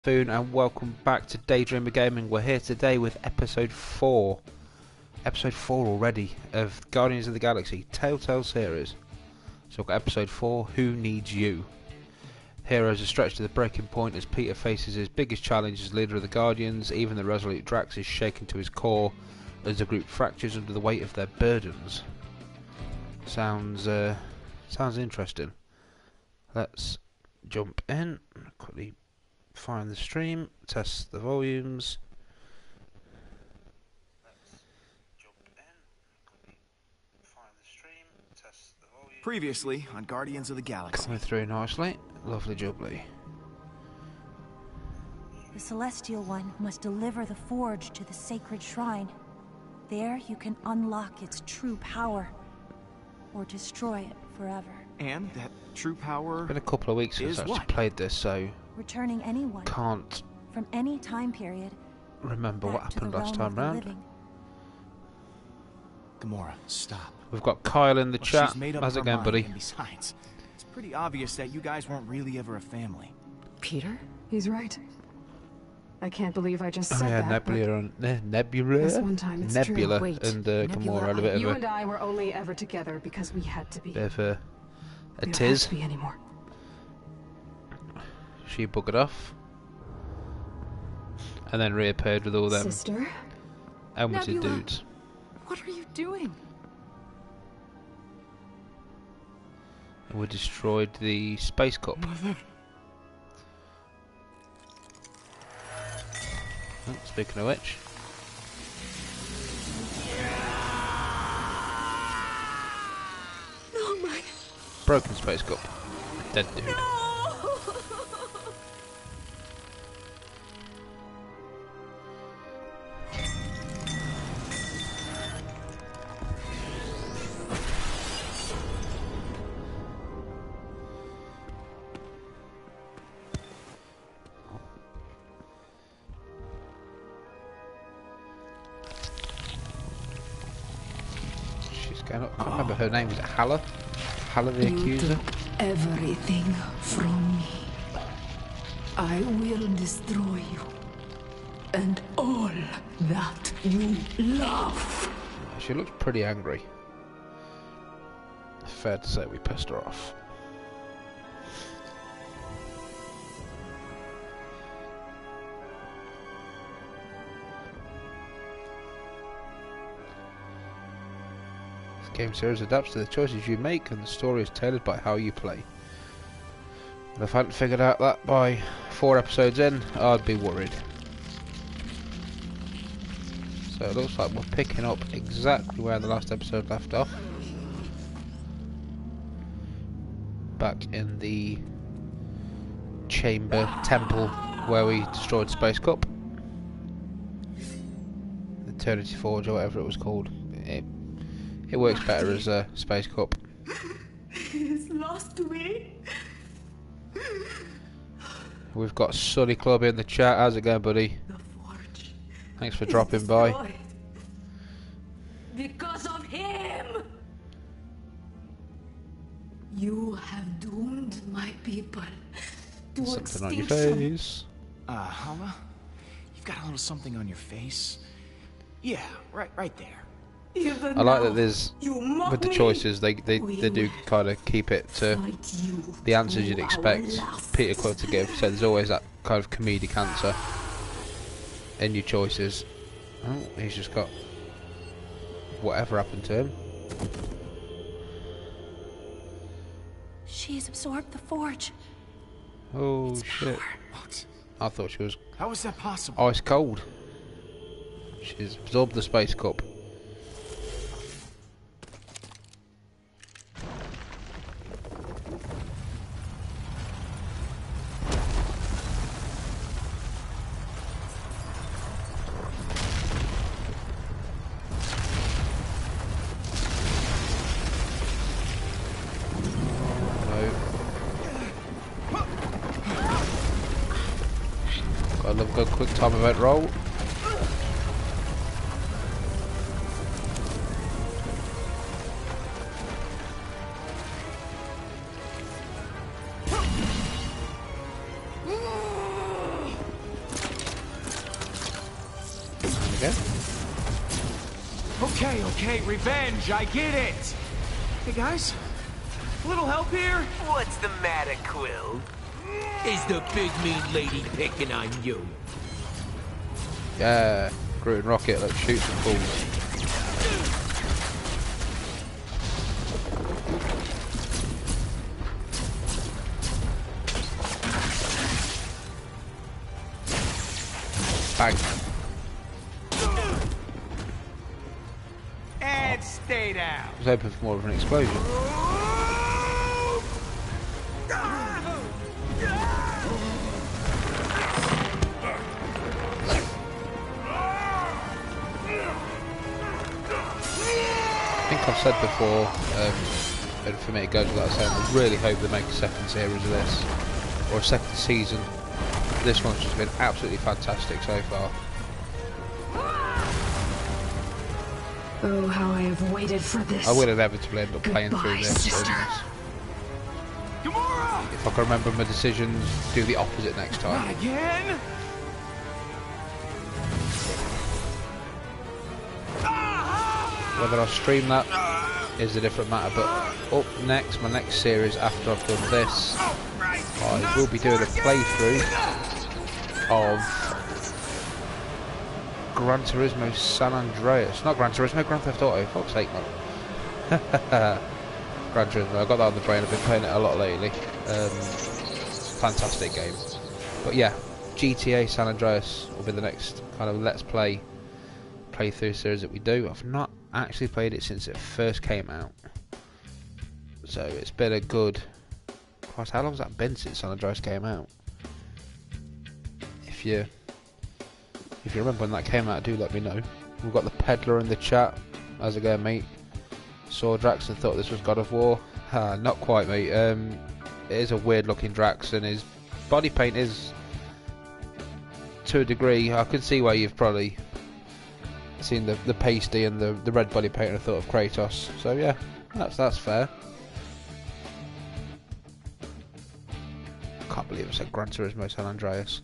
Buffoon, and welcome back to DayDreamer Gaming. We're here today with episode 4. Episode 4 already of Guardians of the Galaxy Telltale series. So we've got episode 4, Who Needs You? Heroes are stretched to the breaking point as Peter faces his biggest challenge as leader of the Guardians. Even the resolute Drax is shaken to his core as the group fractures under the weight of their burdens. Sounds interesting. Let's jump in, quickly find the stream, test the volumes. Previously on Guardians of the Galaxy. Coming through nicely. Lovely jubbly. The Celestial One must deliver the forge to the sacred shrine. There you can unlock its true power, or destroy it forever. And that true power It's been a couple of weeks since I actually played this, so returning anyone can't from any time period remember what happened last time round. Gamora, stop. We've got Kyle in the chat. She's made up How's her it going, mind, buddy? and besides, it's pretty obvious that you guys weren't really ever a family. Peter? He's right. I can't believe I just Oh said yeah, that. Nebula, This one time it's Nebula, true. Wait, and Gamora had a bit you of and I were only ever together because we had to be. a We don't tiz. have to be anymore. She buggered off, and then reappeared with all them Sister? helmeted Nebula. dudes. What are you doing? And we destroyed the space cup. Oh, speaking of which, Oh my. broken space cup. Dead dude. She's going up. I can't remember her name. Is it Halla? Halla the Accuser? Everything from me. I will destroy you. And all that you love. She looks pretty angry. Fair to say we pissed her off. This game series adapts to the choices you make, and the story is tailored by how you play. And if I hadn't figured out that by 4 episodes in, I'd be worried. So it looks like we're picking up exactly where the last episode left off. Back in the chamber temple where we destroyed Space Cup. The Eternity Forge or whatever it was called. It works better as a Space Cup. He's lost me. We've got Sully Club in the chat. How's it going, buddy? The forge. Thanks for dropping by. Destroyed. Because of him. You have doomed my people to Something on your extinction. face. Hala? You've got a little something on your face. Yeah, right there. Even I like now, that there's, you mock with the me. choices, they do kind of keep it to Fight you the answers you'd to our expect last. Peter Quill to give. So there's always that kind of comedic answer in your choices. Oh, he's just got whatever happened to him. She has absorbed the forge. Oh shit! What? I thought she was How is that possible? ice cold. She's absorbed the space cup. I love a good quick time event roll. go. Okay, revenge, I get it. Hey guys, a little help here? What's the matter, Quill? Is the big mean lady picking on you? Yeah, Groot and Rocket, let's shoot some fools. Bang. And stay down. I was hoping for more of an explosion. I think I've said before, and for me it goes without saying, I really hope they make a second series of this, or a second season. This one's just been absolutely fantastic so far. Oh, how I have waited for this. I will inevitably end up playing through this. Sister. Gamora! If I can remember my decisions, do the opposite next time. Not again? Whether I stream that is a different matter, but up next, my next series after I've done this, I will be doing a playthrough of Gran Turismo San Andreas. Not Gran Turismo, Grand Theft Auto, fuck's sake, man. Gran Turismo, I got that on the brain, I've been playing it a lot lately. Fantastic game. But yeah, GTA San Andreas will be the next kind of let's play playthrough series that we do. I've not actually played it since it first came out, so it's been a good... Christ, how long has that been since San Andreas came out? If you remember when that came out, do let me know. We've got the Peddler in the chat. How's it going, mate? Saw Drax and thought this was God of War. Not quite, mate. It is a weird looking Drax, and his body paint is, to a degree, I could see why you've probably seen the pasty and the red body paint and thought of Kratos. So yeah, that's fair. Can't believe I said Gran Turismo San Andreas.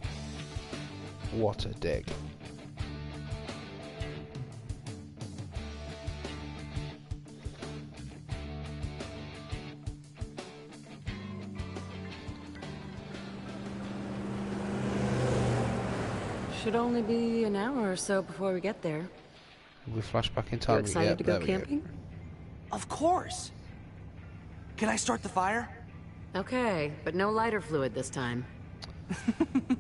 What a dig. Should only be an hour or so before we get there. We flash back in You time. excited Yep, to go there we camping? Of course. Can I start the fire? Okay, but no lighter fluid this time.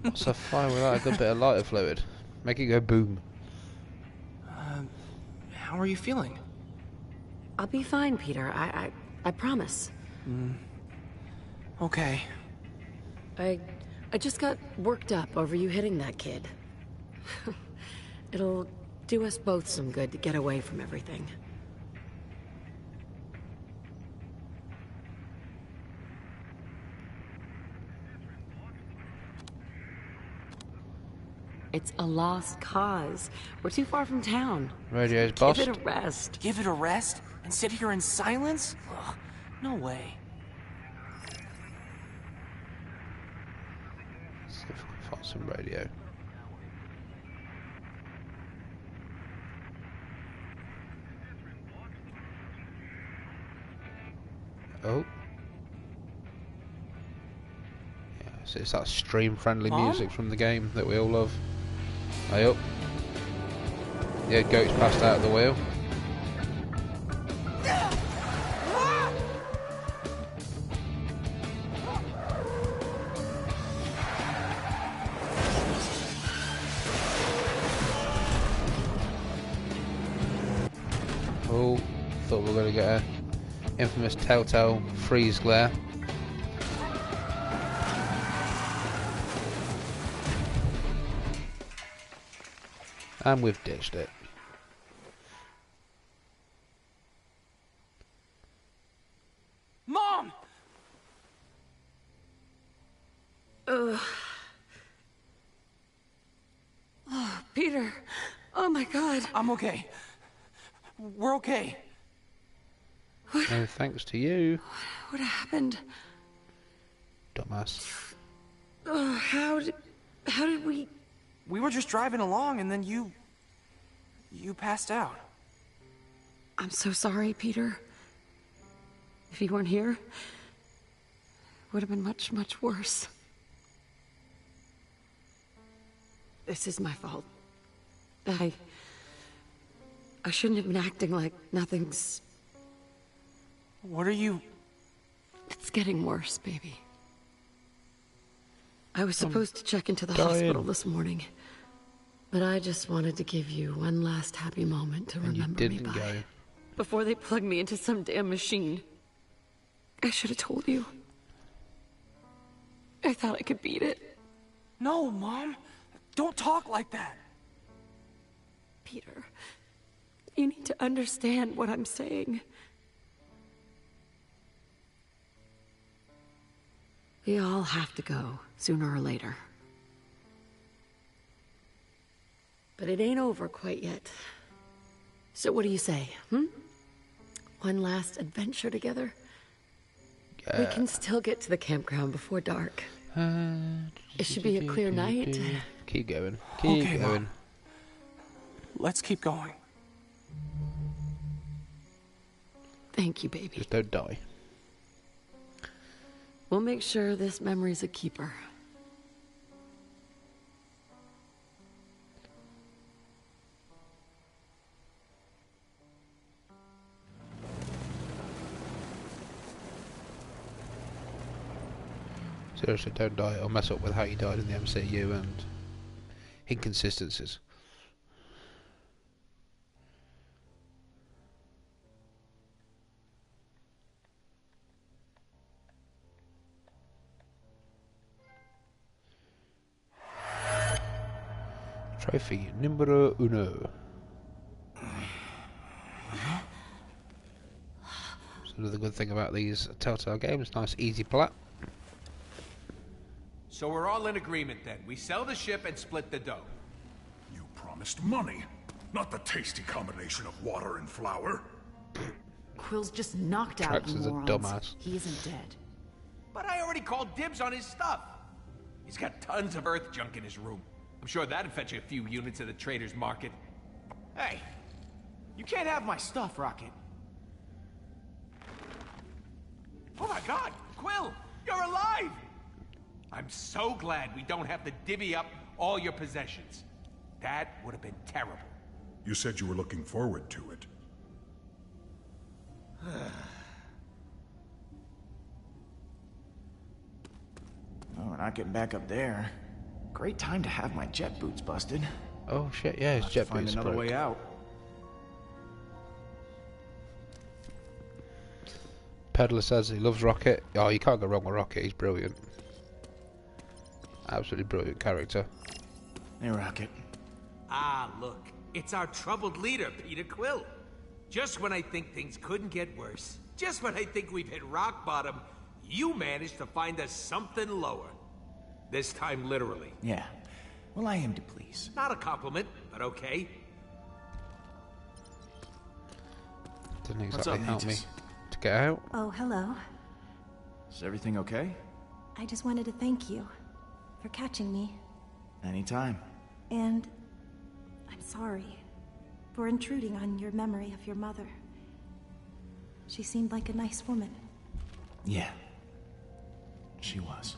What's a fire without a good bit of lighter fluid? Make it go boom. How are you feeling? I'll be fine, Peter. I promise. Okay. I just got worked up over you hitting that kid. It'll do us both some good to get away from everything. It's a lost cause. We're too far from town. Radio's boss. Give it a rest. Give it a rest? And sit here in silence? Ugh, no way. Let's see if we can find some radio. Oh. Yeah, so it's that stream-friendly Mom? music from the game that we all love. Hey up. Yeah, goat's passed out of the wheel. Oh, thought we were going to get a infamous telltale freeze glare. And we've ditched it. Mom! Ugh. Oh, Peter. Oh my God. I'm okay. We're okay. No thanks to you, What happened? dumbass. How did we... We were just driving along and then you You passed out. I'm so sorry, Peter. If you weren't here, it would have been much, much worse. This is my fault. I shouldn't have been acting like nothing's... What are you... It's getting worse, baby. I was supposed to check into the hospital this morning, but I just wanted to give you one last happy moment to remember me by. Before they plug me into some damn machine. I should have told you. I thought I could beat it. No, Mom. Don't talk like that. Peter, you need to understand what I'm saying. We all have to go, sooner or later. But it ain't over quite yet. So what do you say, One last adventure together? We can still get to the campground before dark. It should be a clear night. Keep going. Keep going. Mom. Let's keep going. Thank you, baby. Just don't die. We'll make sure this memory's a keeper. Seriously, don't die or mess up with how you died in the MCU and inconsistencies. Trophy numero uno. So another good thing about these Telltale games, nice easy plot. So we're all in agreement then. We sell the ship and split the dough. You promised money, not the tasty combination of water and flour. Quill's just knocked out, Trax you is a morons. dumbass. He isn't dead. But I already called dibs on his stuff. He's got tons of Earth junk in his room. I'm sure that'd fetch a few units at the trader's market. Hey, you can't have my stuff, Rocket. Oh my God, Quill, you're alive! I'm so glad we don't have to divvy up all your possessions. That would have been terrible. You said you were looking forward to it. Oh, we're not getting back up there. Great time to have my jet boots busted. Oh shit, yeah, his I'll have jet to find boots another broke. way out. Peddler says he loves Rocket. Oh, you can't go wrong with Rocket, he's brilliant. Absolutely brilliant character. Hey, Rocket. Ah, look, it's our troubled leader, Peter Quill. Just when I think things couldn't get worse, just when I think we've hit rock bottom, you managed to find us something lower. This time, literally. Yeah. Well, I am to please. Not a compliment, but okay. Didn't What's exactly up, help me Mantis? to get out. Oh, hello. Is everything okay? I just wanted to thank you for catching me. Anytime. And I'm sorry for intruding on your memory of your mother. She seemed like a nice woman. Yeah. She was.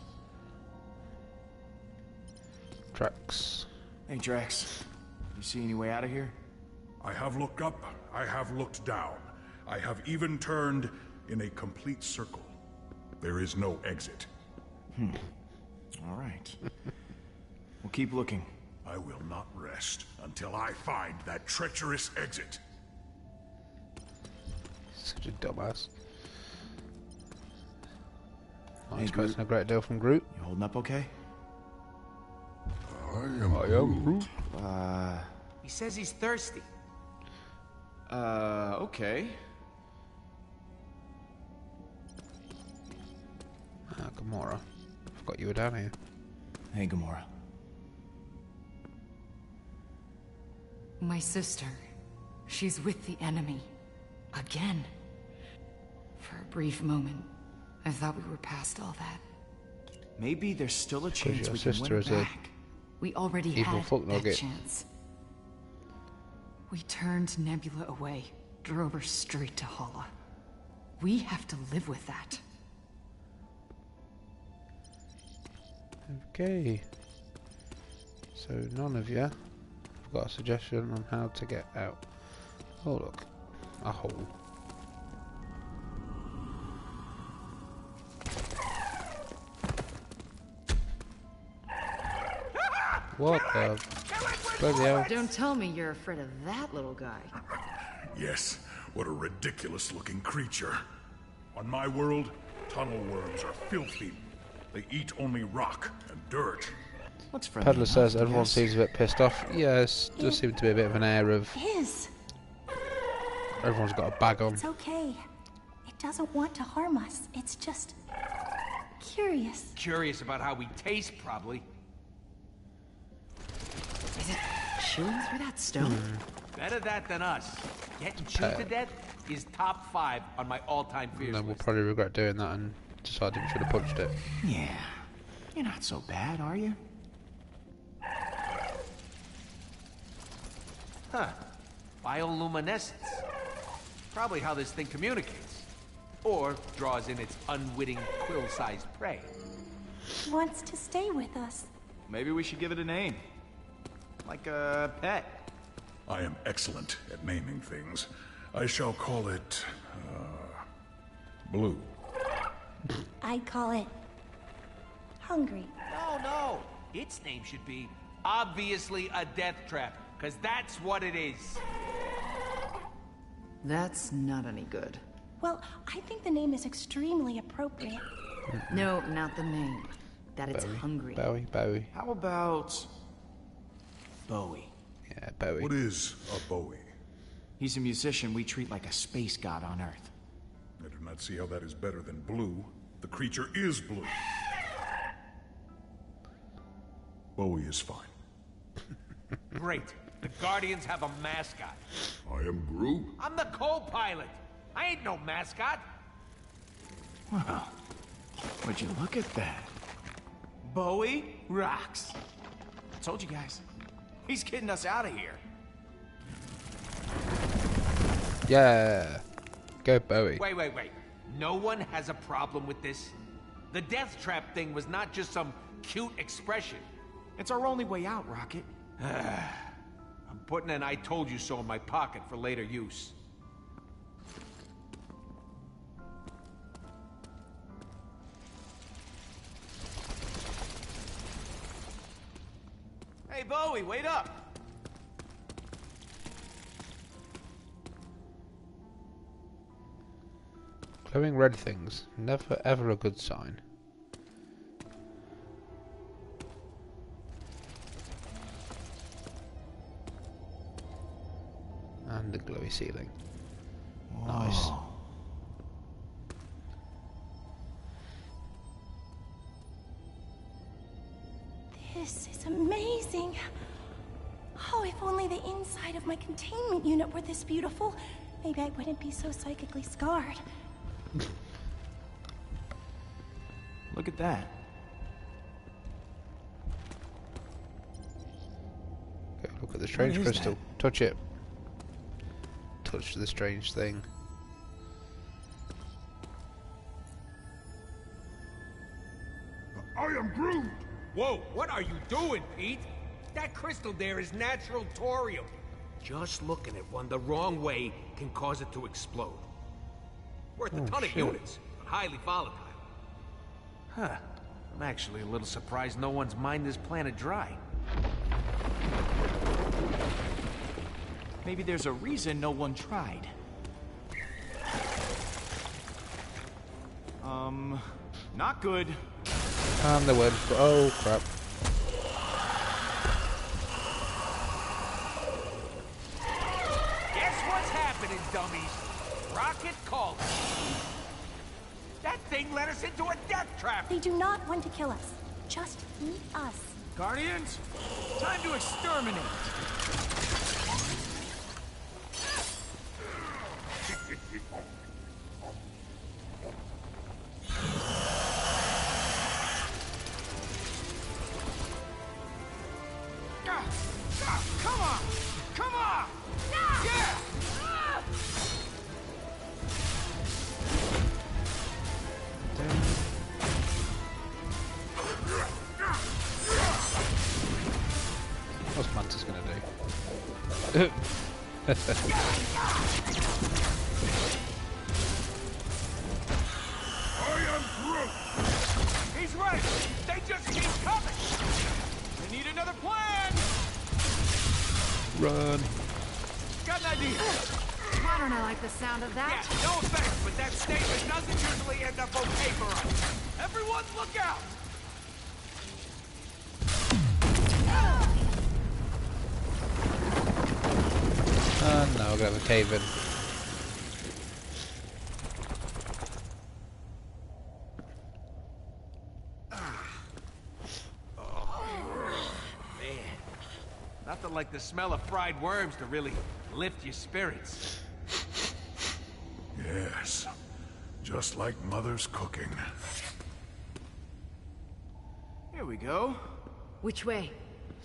Drax. Hey, Drax. You see any way out of here? I have looked up, I have looked down. I have even turned in a complete circle. There is no exit. All right. We'll keep looking. I will not rest until I find that treacherous exit. Such a dumbass. Not Hey, expecting Groot. a great deal from Groot. You holding up okay? I am Groot. He says he's thirsty. Okay. Ah, Gamora. Forgot you were down here. Hey, Gamora. My sister. She's with the enemy. Again. For a brief moment, I thought we were past all that. Maybe there's still a chance your we can sister win is it a- back. We already Evil had fuck that nugget. chance. We turned Nebula away, drove her straight to Hala. We have to live with that. Okay. So none of you have got a suggestion on how to get out. Oh look, a hole. What the bloody hell? Don't tell me you're afraid of that little guy. Yes, what a ridiculous-looking creature. On my world, tunnel worms are filthy. They eat only rock and dirt. What's friendly Peddler enough, says I everyone guess. seems a bit pissed off. Yes, does seem to be a bit of an air of Is. everyone's got a bag on. It's okay. It doesn't want to harm us. It's just curious. Curious about how we taste, probably. Is it chewing through that stone? Better that than us. Getting chewed to death is top 5 on my all-time fears No, we'll list. probably regret doing that and deciding we should have punched it. Yeah. You're not so bad, are you? Huh. Bioluminescence. Probably how this thing communicates. Or draws in its unwitting quill-sized prey. Wants to stay with us. Maybe we should give it a name. Like a pet. I am excellent at naming things. I shall call it, Blue. I'd call it hungry. No. Its name should be obviously a death trap, because that's what it is. That's not any good. Well, I think the name is extremely appropriate. No, not the name. That it's Bowie. hungry. Bowie. How about Bowie? Yeah, Bowie. What is a Bowie? He's a musician we treat like a space god on Earth. I do not see how that is better than Blue. The creature is blue. Bowie is fine. Great. The Guardians have a mascot. I am Groot. I'm the co-pilot. I ain't no mascot. Wow. Would you look at that? Bowie rocks. I told you guys. He's getting us out of here. Yeah. Go Bowie. Wait. No one has a problem with this? The death trap thing was not just some cute expression. It's our only way out, Rocket. I'm putting an I told you so in my pocket for later use. Hey, Bowie, wait up. Glowing red things. Never ever a good sign. And the glowy ceiling. Nice. This is amazing. Oh, if only the inside of my containment unit were this beautiful, maybe I wouldn't be so psychically scarred. Look at that. Go look at the strange is crystal. that? Touch it. Touch the strange thing. I am Groot! Whoa, what are you doing, Pete? That crystal there is natural thorium. Just looking at one the wrong way can cause it to explode. Worth a ton of units, but highly volatile. Huh. I'm actually a little surprised no one's mined this planet dry. Maybe there's a reason no one tried. Not good. And the word. Oh crap. Guess what's happening, dummies? Rocket called us. That thing led us into a death trap. They do not want to kill us. Just eat us. Guardians, time to exterminate. Come on! Come on! Yeah! What's Mantis gonna do? I am Groot! He's right! They just keep coming! We need another plan! Run! Got an idea! Why don't I like the sound of Yeah, that? no offense, but that statement doesn't usually end up okay for us. Everyone look out! And now we're gonna have a cave in. Nothing like the smell of fried worms to really lift your spirits. Yes. Just like Mother's cooking. Here we go. Which way?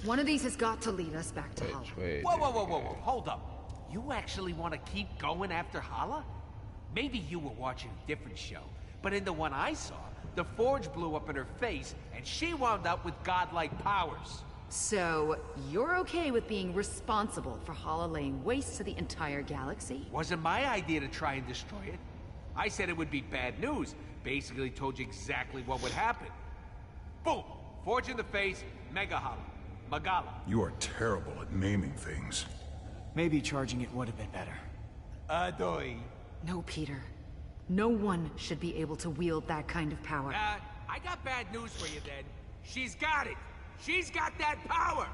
One of these has got to lead us back to Hollow. Which way? Whoa, whoa, whoa, whoa, whoa, hold up. You actually want to keep going after Hala? Maybe you were watching a different show, but in the one I saw, the forge blew up in her face, and she wound up with godlike powers. So, you're okay with being responsible for Hollow laying waste to the entire galaxy? Wasn't my idea to try and destroy it. I said it would be bad news. Basically told you exactly what would happen. Boom! Forge in the face, Mega Hala. Magala. You are terrible at naming things. Maybe charging it would have been better. Adoy. No, Peter. No one should be able to wield that kind of power. I got bad news for you then. She's got it. She's got that power.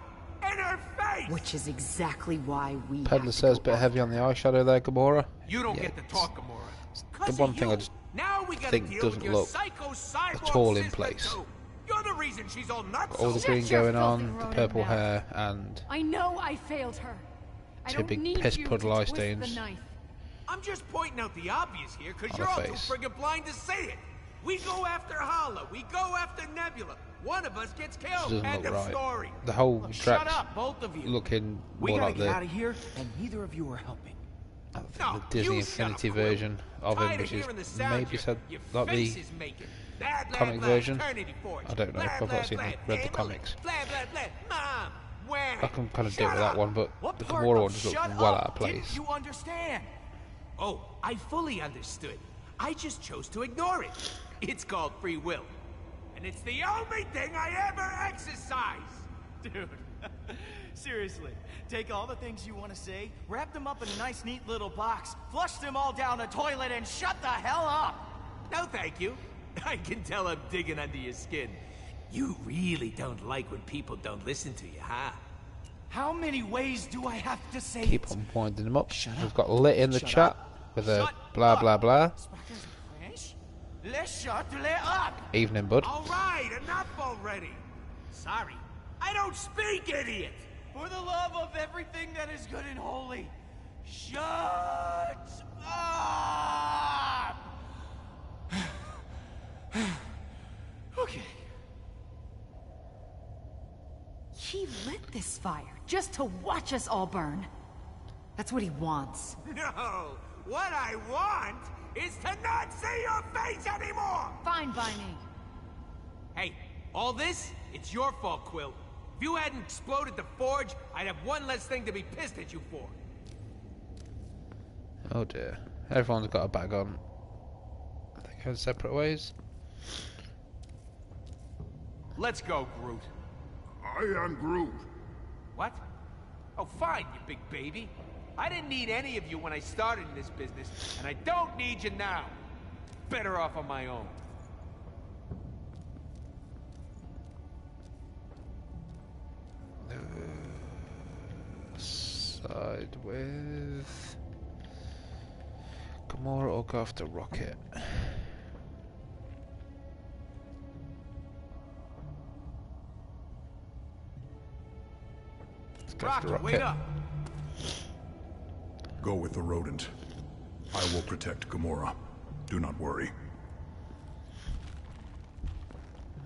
In her face! Which is exactly why we Peddler says a bit heavy on the eyeshadow there, Gamora. You don't Yeah, get to talk, Gamora. the one thing I just think doesn't look at all in place. You're the reason she's all nuts. All the green going on, the purple hair, and I know I failed her. I two don't big need piss you puddle to eye twist the stains. knife. I'm just pointing out the obvious here, because On you're her all too face. friggin' blind to see it. We go after Hala. We go after Nebula. One of us gets It killed. doesn't End look of right. story. The whole Shut Drax up, both of you. looking We more gotta like get out the, of here, and neither of you are helping. No, Disney you shut Infinity up, Quill. version of him, Tired which is hearing the sound maybe your- said your like face the is making. Blah, blah, comic blah, version. Eternity Forge. I don't know, Blah, I've not blah, seen blah, read the Emily. comics. Blah, blah, blah. Mom, where? I can kind of do it Shut with that up. one, but What the part Gamora of one just looks shut well up out of place. didn't you understand? Oh, I fully understood. I just chose to ignore it. It's called free will. And it's the only thing I ever exercise. Dude, seriously, take all the things you want to say, wrap them up in a nice neat little box, flush them all down the toilet, and shut the hell up! No, thank you. I can tell I'm digging under your skin. You really don't like when people don't listen to you, huh? How many ways do I have to say Keep it? on winding them up. Shut We've up. got Lit in the Shut chat up. with a Shut blah up. blah blah. French? Let's shut up! Evening, bud. All right, enough already. Sorry, I don't speak, idiot. For the love of everything that is good and holy, shut up! Okay. He lit this fire just to watch us all burn. That's what he wants. No, what I want is to not see your face anymore. Fine by me. Hey, all this, it's your fault, Quill. If you hadn't exploded the forge, I'd have one less thing to be pissed at you for. Oh dear. Everyone's got a bag on. I think going separate ways. Let's go, Groot. I am Groot. What? Oh, fine, you big baby. I didn't need any of you when I started in this business, and I don't need you now. Better off on my own. Side with Gamora or go after Rocket. Let's go after Rocket, wait Rocket. up! Go with the rodent. I will protect Gamora. Do not worry.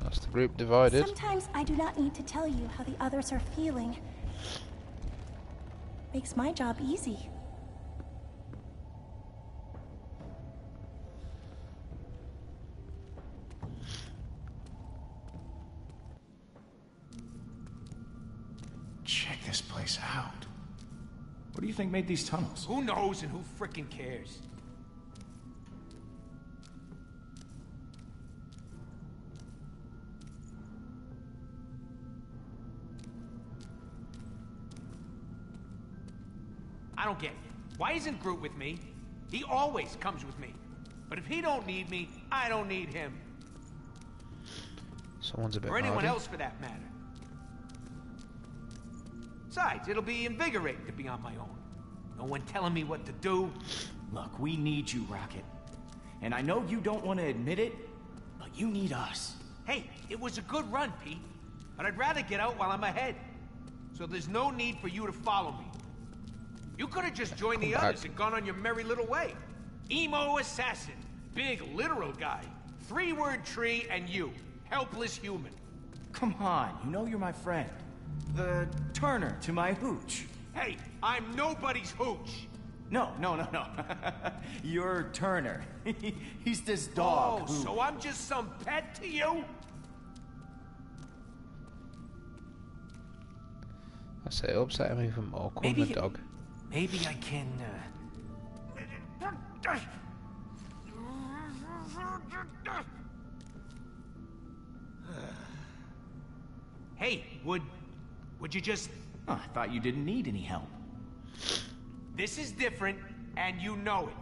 That's the group divided. Sometimes I do not need to tell you how the others are feeling. Makes my job easy. Check this place out. What do you think made these tunnels? Who knows and who frickin' cares? I don't get it. Why isn't Groot with me? He always comes with me. But if he don't need me, I don't need him. Someone's a bit Or anyone hardy. else for that matter. Besides, it'll be invigorating to be on my own. No one telling me what to do. Look, we need you, Rocket. And I know you don't want to admit it, but you need us. Hey, it was a good run, Pete. But I'd rather get out while I'm ahead. So there's no need for you to follow me. You could have just joined the others and gone on your merry little way. Emo assassin, big literal guy, 3-word tree, and you, helpless human. Come on, you know you're my friend. The Turner to my hooch. Hey, I'm nobody's hooch. No. You're Turner. He's this dog Oh, who... so I'm just some pet to you? I say it upset him even more. Call him a dog. Maybe I can, Hey, would you just... Oh, I thought you didn't need any help. This is different, and you know it.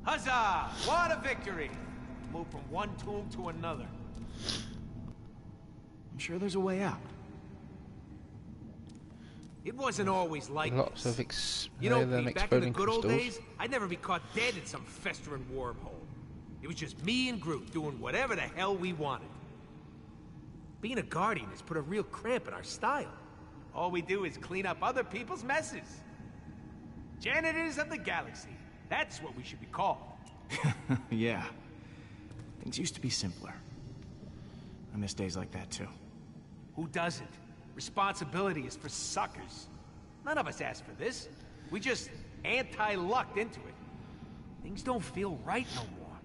Huzzah! What a victory! Move from one tomb to another. I'm sure there's a way out. It wasn't always like Lots this. of You know, them Pete, back in the exploding good old crystals. days, I'd never be caught dead in some festering wormhole. It was just me and Groot doing whatever the hell we wanted. Being a Guardian has put a real cramp in our style. All we do is clean up other people's messes. Janitors of the galaxy. That's what we should be called. Yeah. Things used to be simpler. I miss days like that, too. Who doesn't? Responsibility is for suckers. None of us asked for this. We just anti-lucked into it. Things don't feel right no more.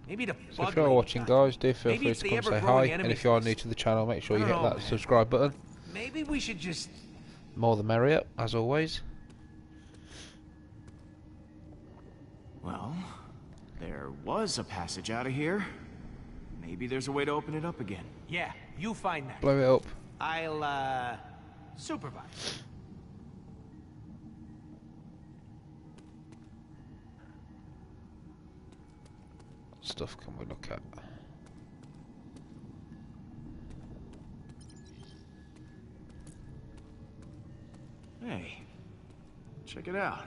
Maybe the So if you're watching, guys, do feel free to come say hi. And if you are new to the channel, make sure you hit that subscribe button. Maybe we should just... More the merrier, as always. Well, there was a passage out of here. Maybe there's a way to open it up again. Yeah, you find that. Blow it up. I'll, supervise. What stuff can we look at? Hey, check it out.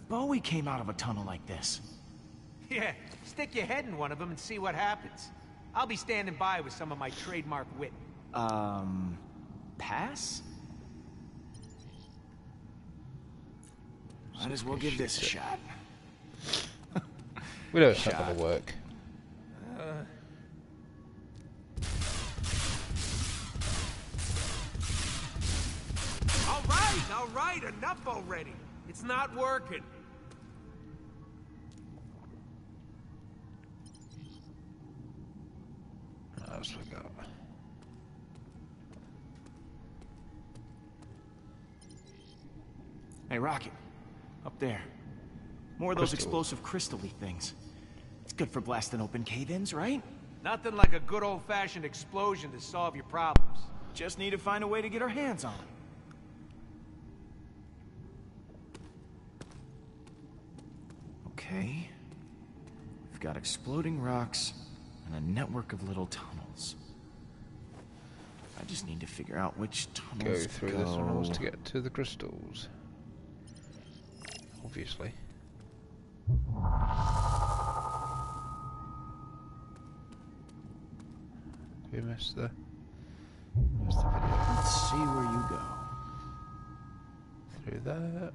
Bowie came out of a tunnel like this. Yeah, stick your head in one of them and see what happens. I'll be standing by with some of my trademark wit. Pass? Might as well give this a shot. We know it's not going to work. All right, enough already. It's not working. What else we got? Hey, Rocket. Up there. More of those Crystals. explosive crystal-y things. It's good for blasting open cave-ins, right? Nothing like a good old-fashioned explosion to solve your problems. Just need to find a way to get our hands on them. Okay. We've got exploding rocks and a network of little tunnels. I just need to figure out which Go tunnels through the tunnels to get to the crystals. Obviously. We missed the video. Let's see where you go. Through that.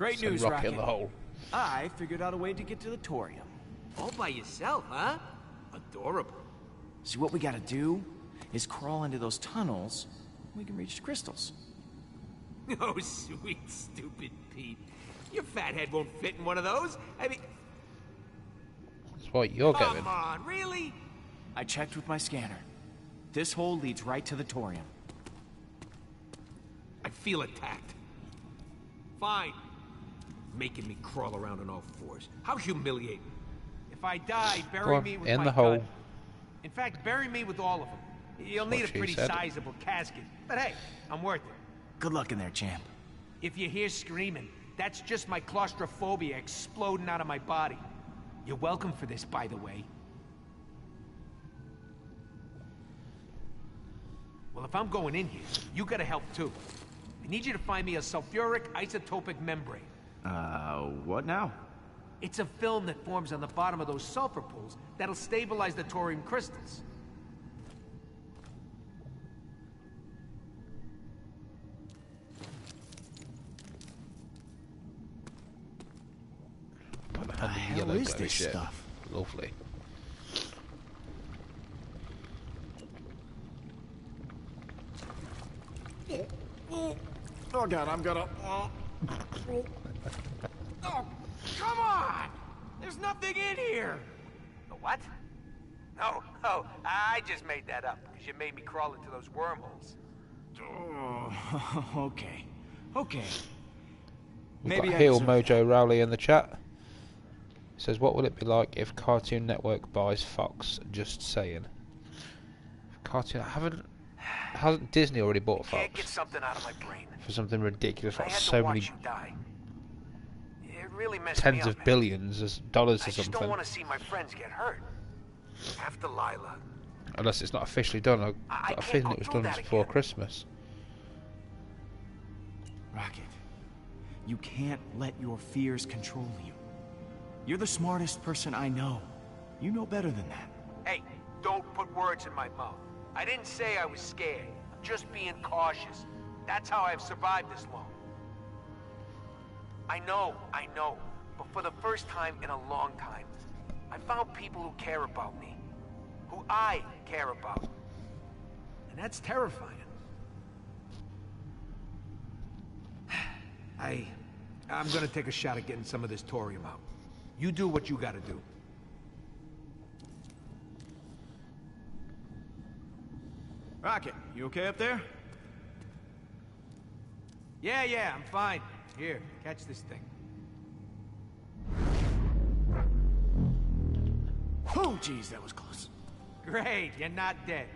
Great Send news, rocket Rocket. in the hole. I figured out a way to get to the Torium. All by yourself, huh? Adorable. See, what we gotta do is crawl into those tunnels. We can reach the crystals. Oh, sweet, stupid Pete. Your fat head won't fit in one of those. I mean... That's what you're Come getting. on, really? I checked with my scanner. This hole leads right to the Torium. I feel attacked. Fine. Making me crawl around on all fours. How humiliating. If I die, Go bury on, me with in my the hole. gun. In fact, bury me with all of them. You'll That's need a what she pretty said. sizable casket. But hey, I'm worth it. Good luck in there, champ. If you hear screaming, that's just my claustrophobia exploding out of my body. You're welcome for this, by the way. Well, if I'm going in here, you gotta help too. I need you to find me a sulfuric isotopic membrane. What now? It's a film that forms on the bottom of those sulfur pools that'll stabilize the thorium crystals. Put the The hand in hell yellow is glowy this shit. stuff? Lovely. Oh god, I'm gonna... Oh, come on! There's nothing in here! What? Oh, I just made that up, because you made me crawl into those wormholes. Oh, okay. Okay. We've Maybe got I Heel deserve Mojo Rowley in the chat. Says, what will it be like if Cartoon Network buys Fox? Just saying. Cartoon... Hasn't Disney already bought Fox? Can't get something out of my brain. For something ridiculous, I like had to so watch many you die. It really messed me tens up, of man. billions of dollars I or just something. don't want to see my friends get hurt. After Lila. Unless it's not officially done. I've I got a can't feeling go it was through done that before again. Christmas. Rocket, you can't let your fears control you. You're the smartest person I know. You know better than that. Hey, don't put words in my mouth. I didn't say I was scared. I'm just being cautious. That's how I've survived this long. I know. But for the first time in a long time, I found people who care about me. Who I care about. And that's terrifying. I'm gonna take a shot at getting some of this thorium out. You do what you gotta do. Rocket, you okay up there? Yeah, I'm fine. Here, catch this thing. Oh, jeez, that was close. Great, you're not dead.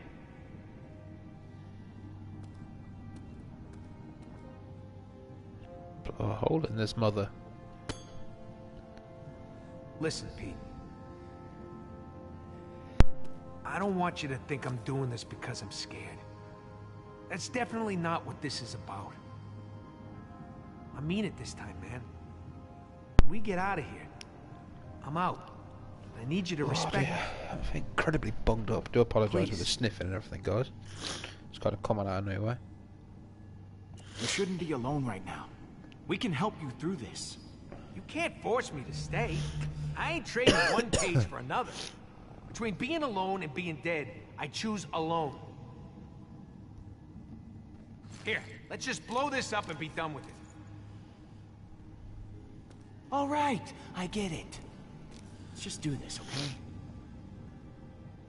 Blow a hole in this mother. Listen, Pete. I don't want you to think I'm doing this because I'm scared. That's definitely not what this is about. I mean it this time, man. When we get out of here, I'm out. I need you to respect me. I'm incredibly bunged up. Do apologise for the Please. sniffing and everything, guys. It's kind of coming out of nowhere. You shouldn't be alone right now. We can help you through this. You can't force me to stay. I ain't trading one cage for another. Between being alone and being dead, I choose alone. Here, let's just blow this up and be done with it. All right, I get it. Let's just do this, okay?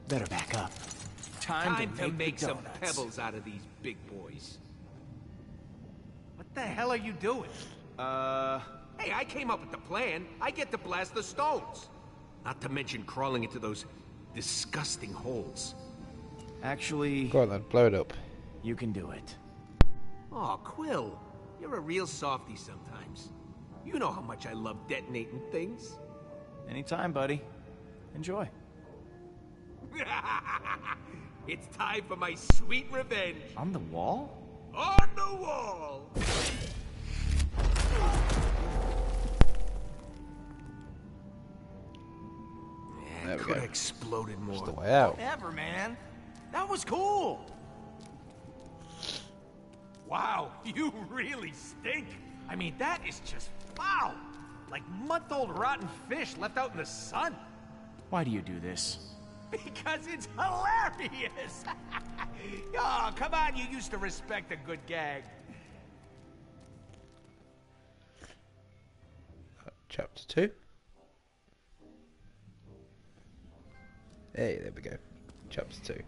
Better back up. Time to make the some donuts. pebbles out of these big boys. What the hell are you doing? Hey, I came up with the plan. I get to blast the stones. Not to mention crawling into those disgusting holes. Actually, Go on then, blow it up. you can do it. Oh, Quill, you're a real softie sometimes. You know how much I love detonating things. Anytime, buddy. Enjoy. It's time for my sweet revenge. On the wall? On the wall! There we Could go. have exploded more. That's the way out. Whatever, man. That was cool. Wow, you really stink. I mean, that is just Wow! Like month-old rotten fish left out in the sun. Why do you do this? Because it's hilarious! Oh, come on, you used to respect a good gag. Chapter 2. Hey, there we go. Chapter 2.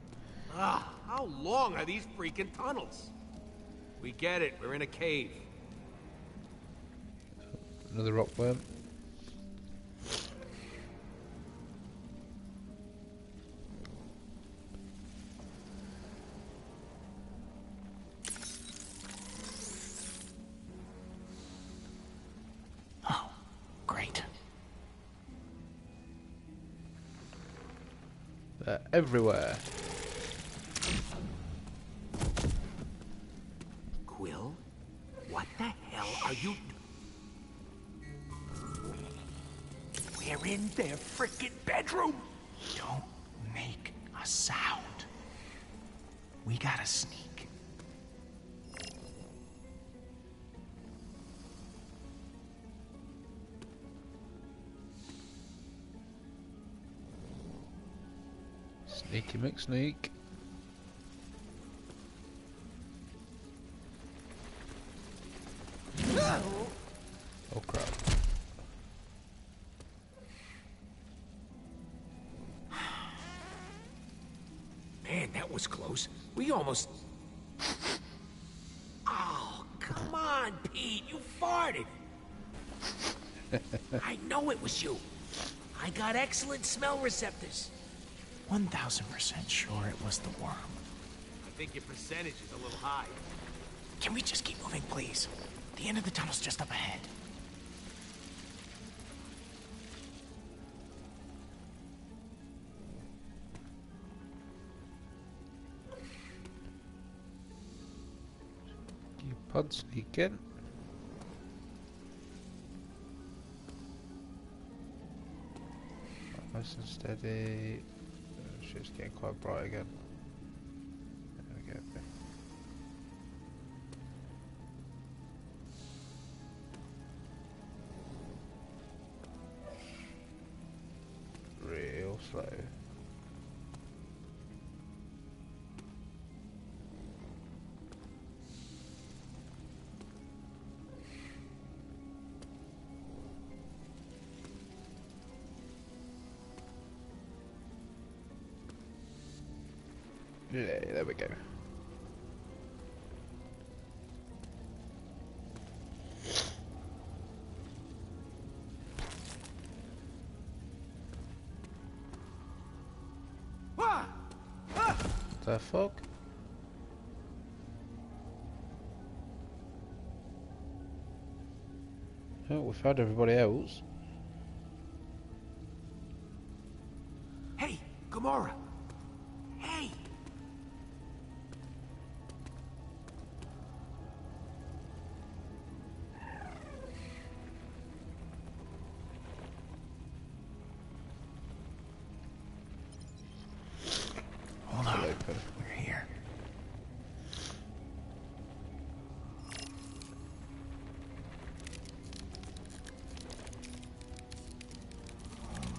Ah, how long are these freaking tunnels? We get it, we're in a cave. Another rockworm. Oh, great. They're everywhere. Quill? What the hell are you... We're in their frickin' bedroom! Don't make a sound. We gotta sneak. Sneaky McSneak. Oh crap. Man, that was close. We almost... Oh, come on, Pete. You farted. I know it was you. I got excellent smell receptors. 1000% sure it was the worm. I think your percentage is a little high. Can we just keep moving, please? The end of the tunnel's just up ahead. Keep on sneaking. Nice and steady. Shit's getting quite bright again. There we go. Real slow. Yeah, there we go. The fuck? Oh, we found everybody else. Hey, Gamora. Hey. Hold on. We're here.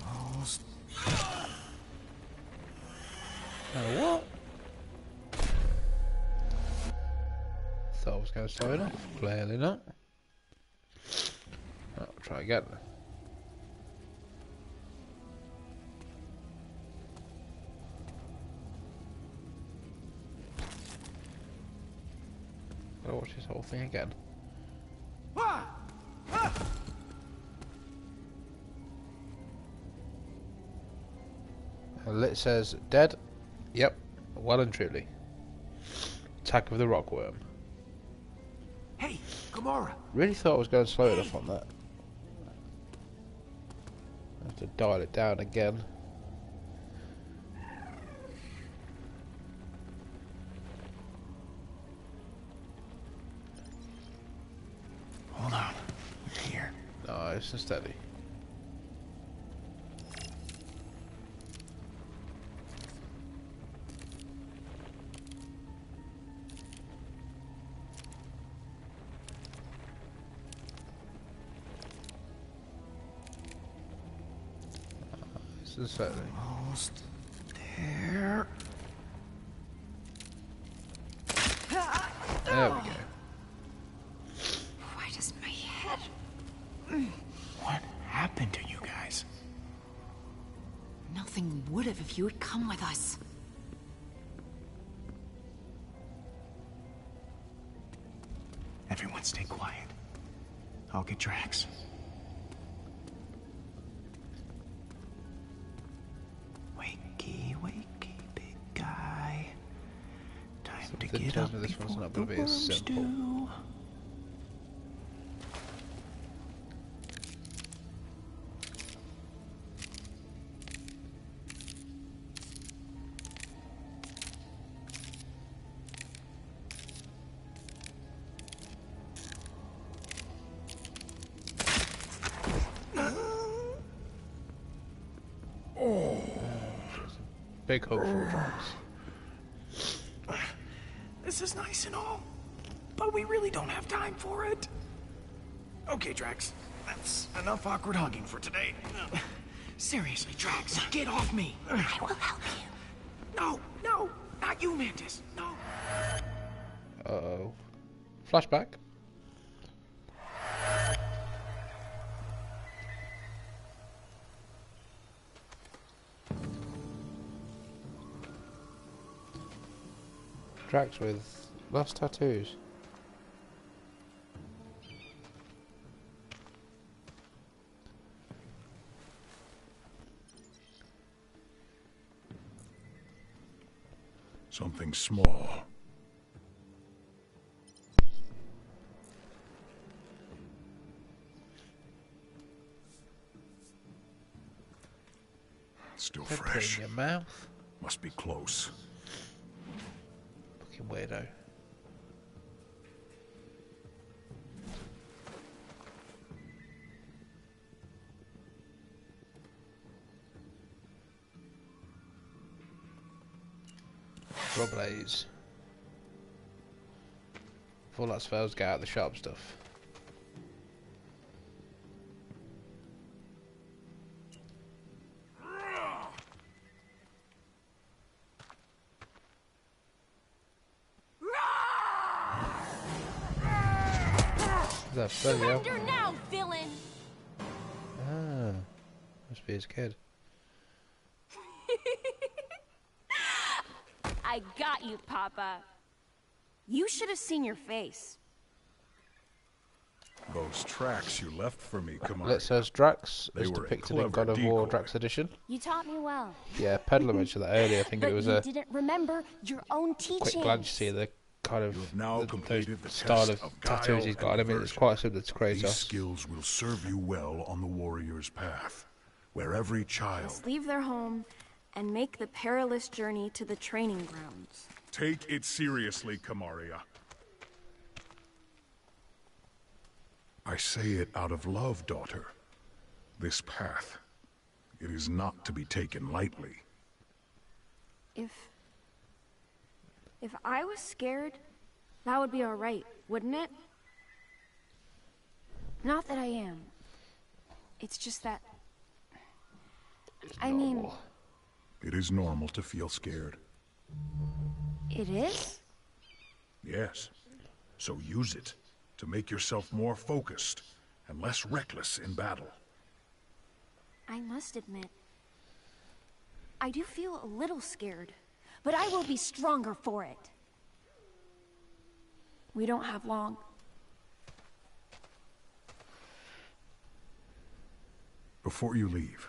Almost. What? Thought I was going to slow enough. Clearly not. I'll try again. Gotta watch this whole thing again. And it says dead. Yep, well and truly. Attack of the rockworm. Hey, Gamora. Really thought I was going slow enough on that. I have to dial it down again. Hold on. We're here. Nice and steady. and slowly. Almost there. There we go. Why does my head... What happened to you guys? Nothing would have if you had come with us. Everyone stay quiet. I'll get Drax. Wakey, wakey, big guy. Time to Something get tells up me this one's before not the gonna be as worms simple. do. Big hope for Drax. This is nice and all, but we really don't have time for it. Okay, Drax, that's enough awkward hugging for today. Seriously, Drax, get off me. I will help you. No, no, not you, Mantis. No. Uh-oh. Flashback. Drax with lost tattoos. Something small. Still Put it fresh. in your mouth. Must be close. Fucking weirdo. Blaze. If all that fails, get out the sharp stuff. That Surrender now, villain! Ah, must be his kid. I got you, Papa. You should have seen your face. Those tracks you left for me, come on. It says Drax They is were a depicted in clever God of War decoy. Drax Edition. You taught me well. Yeah, Peddler mentioned that earlier. I think But it was you a didn't remember your own teachings. quick glance. You see the kind of You have now completed the style test of guile tattoos he's got. I and mean, it's diversion. quite similar to These Kratos. skills will serve you well on the warrior's path, where every child... Must leave their home and make the perilous journey to the training grounds. Take it seriously, Kamaria. I say it out of love, daughter. This path, it is not to be taken lightly. If I was scared, that would be all right, wouldn't it? Not that I am. It's just that... I mean... It is normal to feel scared. It is? Yes. So use it to make yourself more focused and less reckless in battle. I must admit, I do feel a little scared, but I will be stronger for it. We don't have long. Before you leave,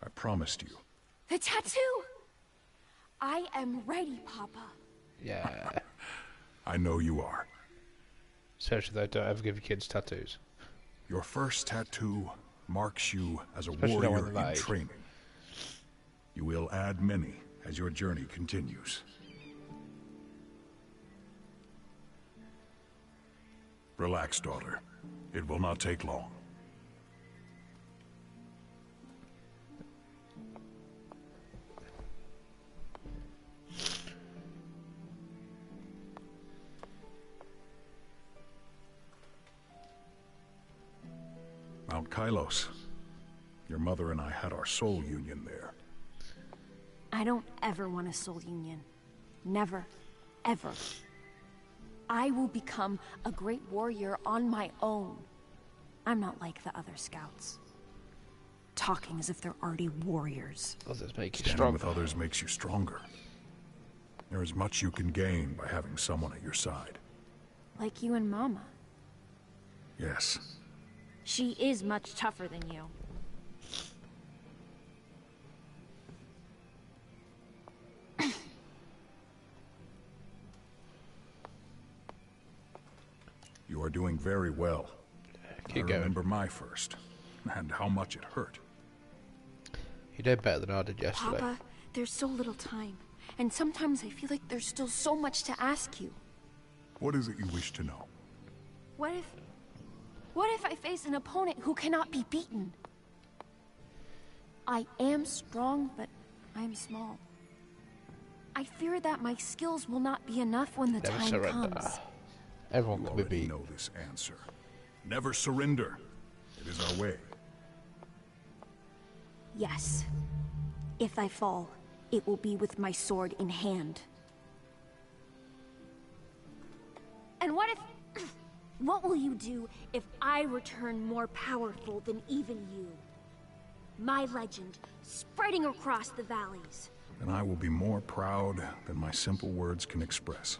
I promised you. The tattoo! I am ready, Papa. Yeah. I know you are. Seriously though, don't ever give your kids tattoos. Your first tattoo marks you as a Especially not when warrior they're that in age. training. You will add many as your journey continues. Relax, daughter. It will not take long. Mount Kylos. Your mother and I had our soul union there. I don't ever want a soul union. Never. Ever. I will become a great warrior on my own. I'm not like the other scouts. Talking as if they're already warriors. Others make you Standing strong. with others makes you stronger. There is much you can gain by having someone at your side. Like you and Mama. Yes. She is much tougher than you. You are doing very well. Keep I going. remember my first, and how much it hurt. You did better than I did yesterday. Papa, there's so little time. And sometimes I feel like there's still so much to ask you. What is it you wish to know? What if I face an opponent who cannot be beaten? I am strong, but I'm small. I fear that my skills will not be enough when the Never time surrender. comes. Everyone You can be already beat. know this answer. Never surrender. It is our way. Yes. If I fall, it will be with my sword in hand. And what if... what will you do if I return more powerful than even you? My legend, spreading across the valleys. And I will be more proud than my simple words can express.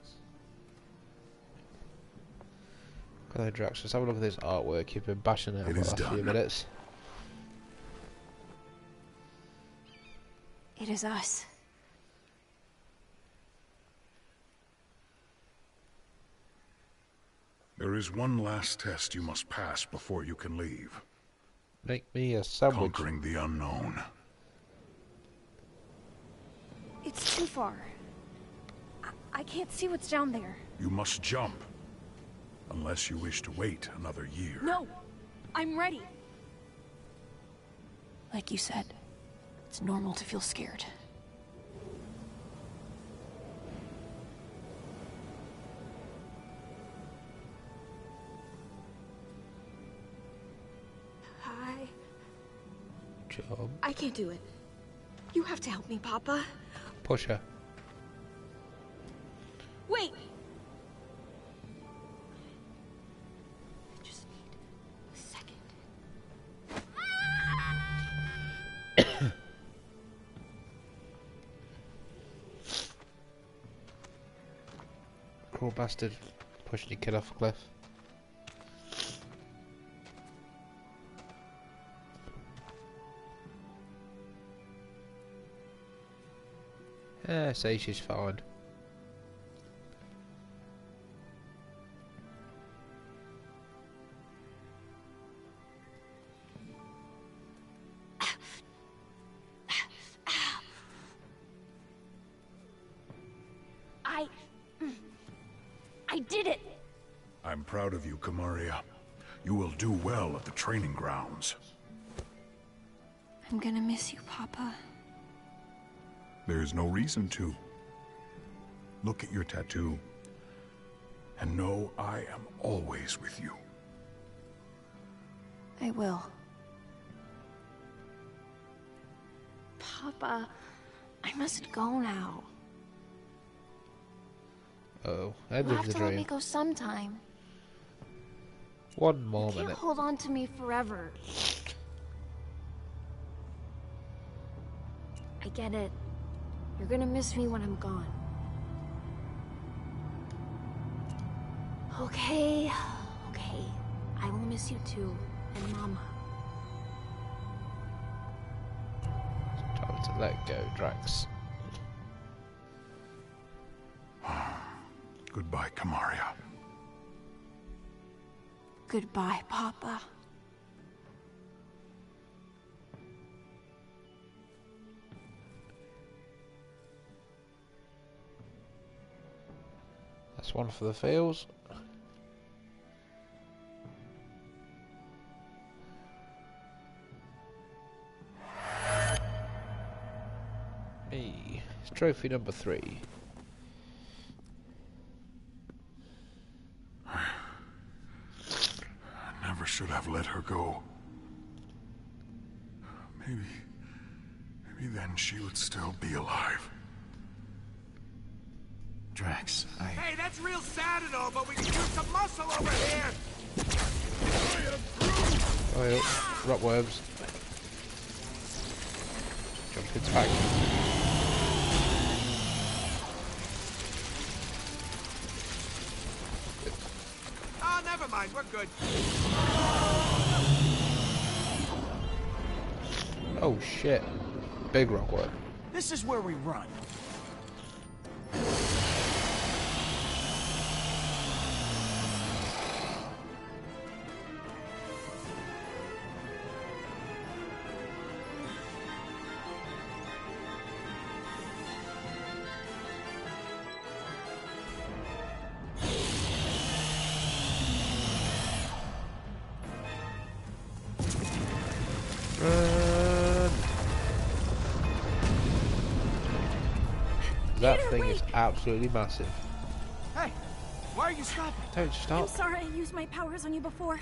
Hello, Drax. Just have a look at this artwork you've been bashing out for It the is last few done. minutes. It is us. There is one last test you must pass before you can leave. Make me a sandwich. Conquering the unknown. It's too far. I can't see what's down there. You must jump. Unless you wish to wait another year. No! I'm ready! Like you said, it's normal to feel scared. Job. I can't do it. You have to help me, Papa. Push her. Wait! I just need a second. Cruel bastard. Pushing your kid off a cliff. Say she's fine. I did it! I'm proud of you, Kamaria. You will do well at the training grounds. I'm gonna miss you, Papa. There is no reason to. Look at your tattoo. And know I am always with you. I will. Papa, I must go now. Oh, end You'll of have the to let me dream. go sometime. One more You can't minute. hold on to me forever. I get it. You're gonna miss me when I'm gone. Okay. I will miss you too, and Mama. Time to let go, Drax. Goodbye, Kamaria. Goodbye, Papa. That's one for the fields. Me. It's trophy number 3. I never should have let her go. Maybe then she would still be alive. Drax, Hey, that's real sad and all, but we can use some muscle over here! Oh, yeah. Rockworms. Jump into action. Oh, never mind, we're good. Oh shit. Big rockworm. this is where we run. That thing is absolutely massive. Hey, why are you stopping? Don't I'm stop. sorry I used my powers on you before.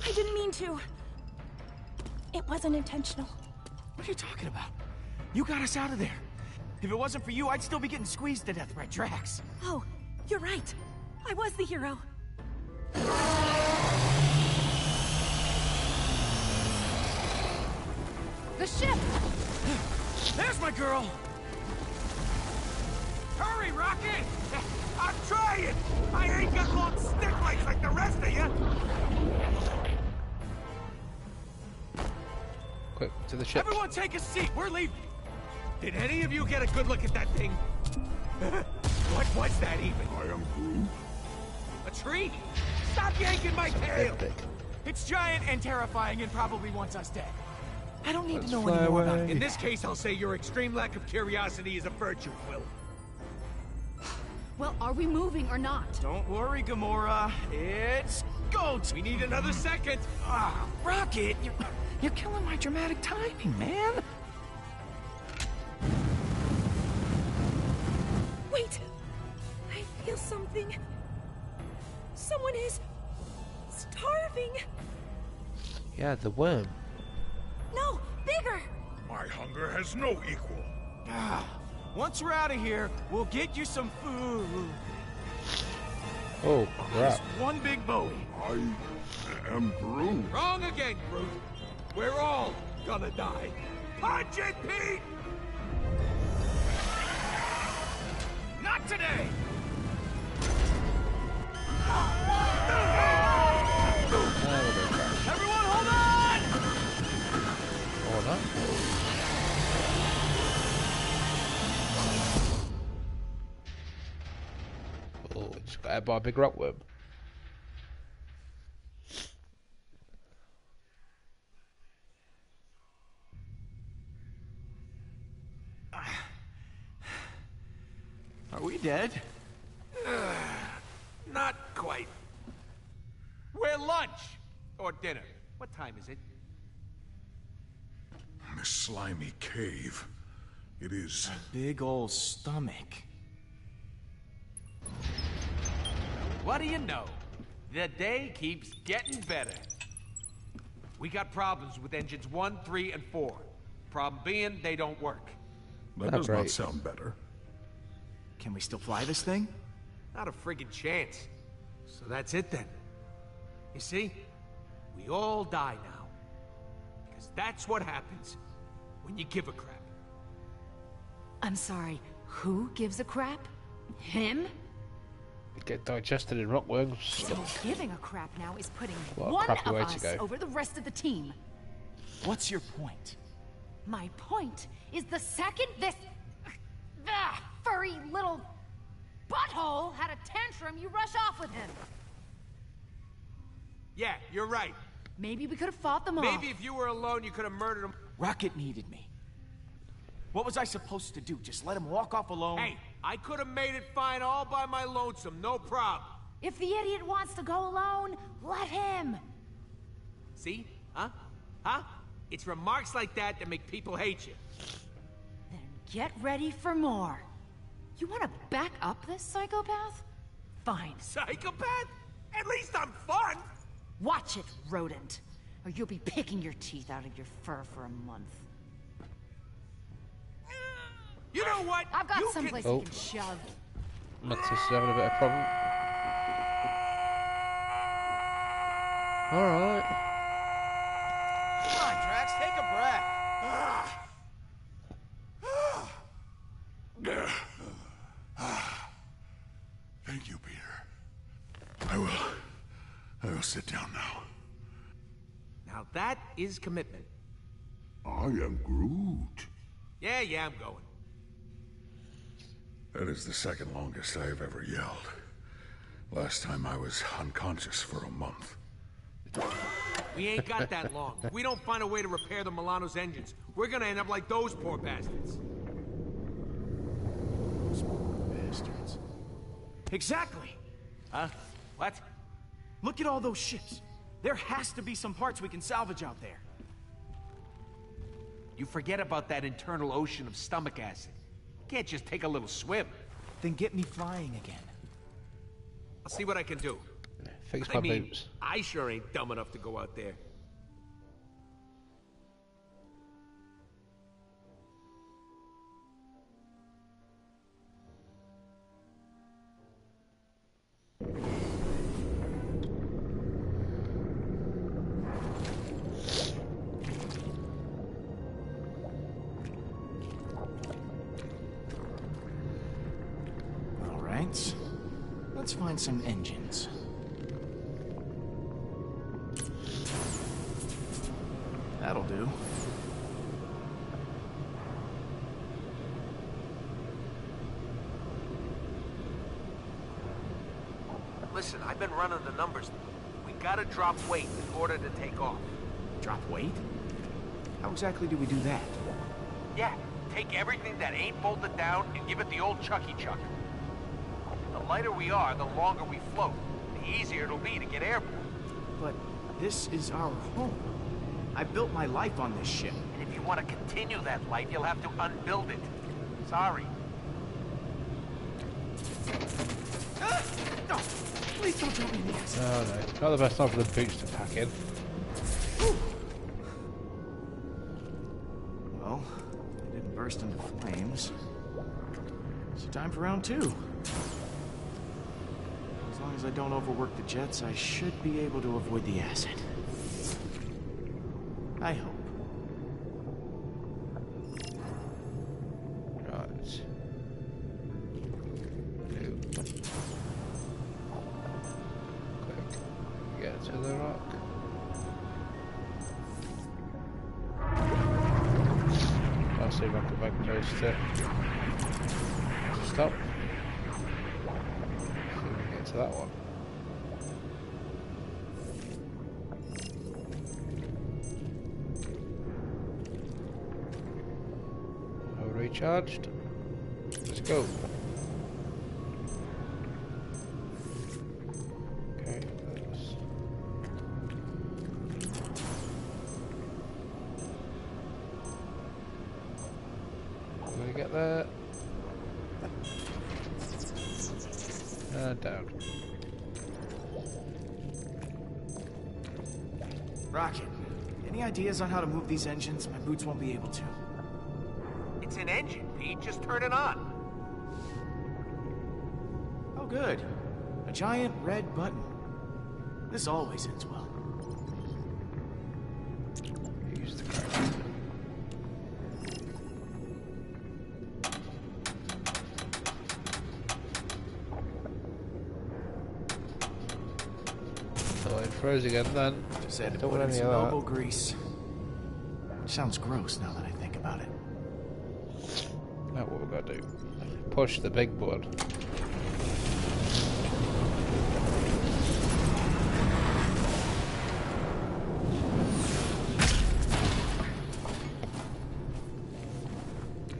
I didn't mean to. It wasn't intentional. What are you talking about? You got us out of there. If it wasn't for you, I'd still be getting squeezed to death by Drax. Oh, you're right. I was the hero. The ship! There's my girl! Hurry, Rocket! I'm trying! I ain't got long stick legs like the rest of you! Quick, to the ship. Everyone take a seat, we're leaving! Did any of you get a good look at that thing? What was that even? I am Groot. A tree? Stop yanking my tail! Big. It's giant and terrifying and probably wants us dead. I don't need Let's to know fly any more about away. it. In this case, I'll say your extreme lack of curiosity is a virtue, Quill. Well, are we moving or not? Don't worry, Gamora. It's go time. We need another second. Ah, Rocket, you're killing my dramatic timing, man. Wait! I feel something. Someone is starving. Yeah, the worm. No, bigger. My hunger has no equal. Ah, once we're out of here, we'll get you some food. Oh Just crap. one big Bowie. I am Groot. Wrong again, Groot. We're all gonna die. Punch it, Pete! Not today. Everyone, hold on! Oh no. Oh, it's got hit by a big rockworm. Are we dead? Not quite. We're lunch! Or dinner. What time is it? This slimy cave. It is. Big ol' stomach. What do you know? The day keeps getting better. We got problems with engines 1, 3, and 4. Problem being, they don't work. That Oh, does not great. sound better. Can we still fly this thing? Not a friggin' chance. So that's it then. You see? We all die now. Because that's what happens when you give a crap. I'm sorry, who gives a crap? Him? They get digested in rockworms. So giving a crap now is putting What a one crappy of way to us go. over the rest of the team. What's your point? My point is the second this furry little butthole had a tantrum, you rush off with him. Yeah, you're right. Maybe we could have fought them off. Maybe if you were alone, you could have murdered him. Rocket needed me. What was I supposed to do? Just let him walk off alone? Hey, I could have made it fine all by my lonesome, no problem. If the idiot wants to go alone, let him. See? Huh? Huh? It's remarks like that that make people hate you. Then get ready for more. You want to back up this psychopath? Fine. Psychopath? At least I'm fun! Watch it, rodent. Or you'll be picking your teeth out of your fur for a month. You know what? I've got You someplace Oh. you can shove. Mantis is having a bit of problem. Alright. Come on, Drax, take a breath. Thank you, Peter. I will sit down now. Now that is commitment. I am Groot. Yeah, I'm going. That is the second longest I have ever yelled. Last time I was unconscious for a month. We ain't got that long. If we don't find a way to repair the Milano's engines, we're gonna end up like those poor bastards. Bastards. Exactly. Huh? What? Look at all those ships. There has to be some parts we can salvage out there. You forget about that internal ocean of stomach acid. Can't just take a little swim. Then get me flying again. I'll see what I can do. Fix I my mean, boots. I sure ain't dumb enough to go out there. All right. Let's find some engines. That'll do. Listen, I've been running the numbers. We gotta drop weight in order to take off. Drop weight? How exactly do we do that? Yeah, take everything that ain't bolted down and give it the old Chucky Chuck. The lighter we are, the longer we float. The easier it'll be to get airborne. But this is our home. I built my life on this ship. And if you want to continue that life, you'll have to unbuild it. Sorry. No! Please don't drop me in the acid. Oh no, not the best time for the boots to pack in. Well, they didn't burst into flames. So time for round 2. As long as I don't overwork the jets, I should be able to avoid the acid. I hope. Right. Quick. Get to the rock. I'll see if I can make those to stop. See if we can get to that one. Recharged. Let's go. Okay, let's... Can we get there? Down. Rocket, any ideas on how to move these engines? My boots won't be able to. It's an engine, Pete. Just turn it on. Oh, good. A giant red button. This always ends well. Use the crank. Oh, it froze again then. Just had to Don't put want in any some of that. elbow grease. Which sounds gross now that I think about it. Now what we've got to do. Push the big button.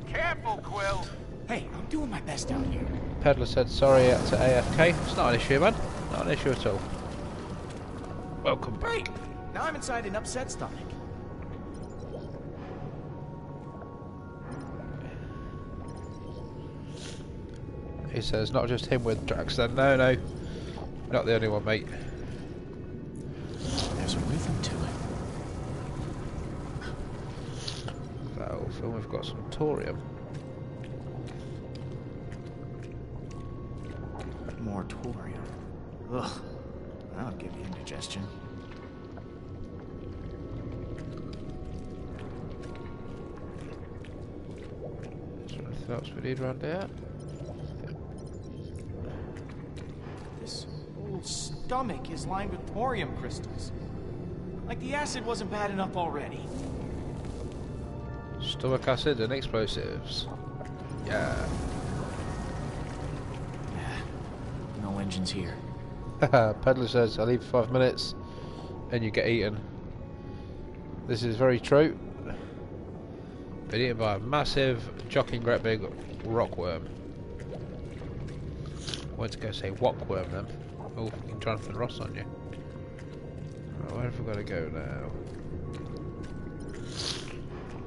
Careful, Quill. Hey, I'm doing my best out here. Peddler said sorry to AFK. It's not an issue, man. Not an issue at all. Welcome back. Great! Now I'm inside an upset stomach. He says not just him with Drax then. No, no. Not the only one, mate. There's a rhythm to it. Battlefield, we've got some thorium. laboratorium. Ugh, that'll give you indigestion. Is there anything else we need around here? This whole stomach is lined with thorium crystals. Like the acid wasn't bad enough already. Stomach acid and explosives. Yeah. No engines here. Peddler says, I leave 5 minutes and you get eaten. This is very true. Been eaten by a massive, jockeying great big rockworm. I went to go say wokworm then. Oh, fucking Jonathan Ross on you. Right, where have we got to go now?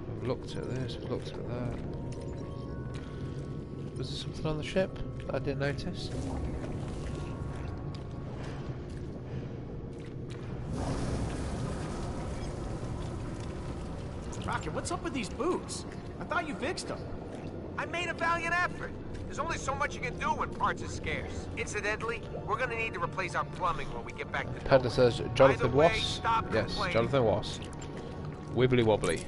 We've looked at this, we've looked at that. Was there something on the ship that I didn't notice? Rocket, what's up with these boots? I thought you fixed them. I made a valiant effort. There's only so much you can do when parts are scarce. Incidentally, we're gonna need to replace our plumbing when we get back to Peddler says, Jonathan Either way, Was. stop Yes, complaining. Jonathan Was. Wibbly wobbly.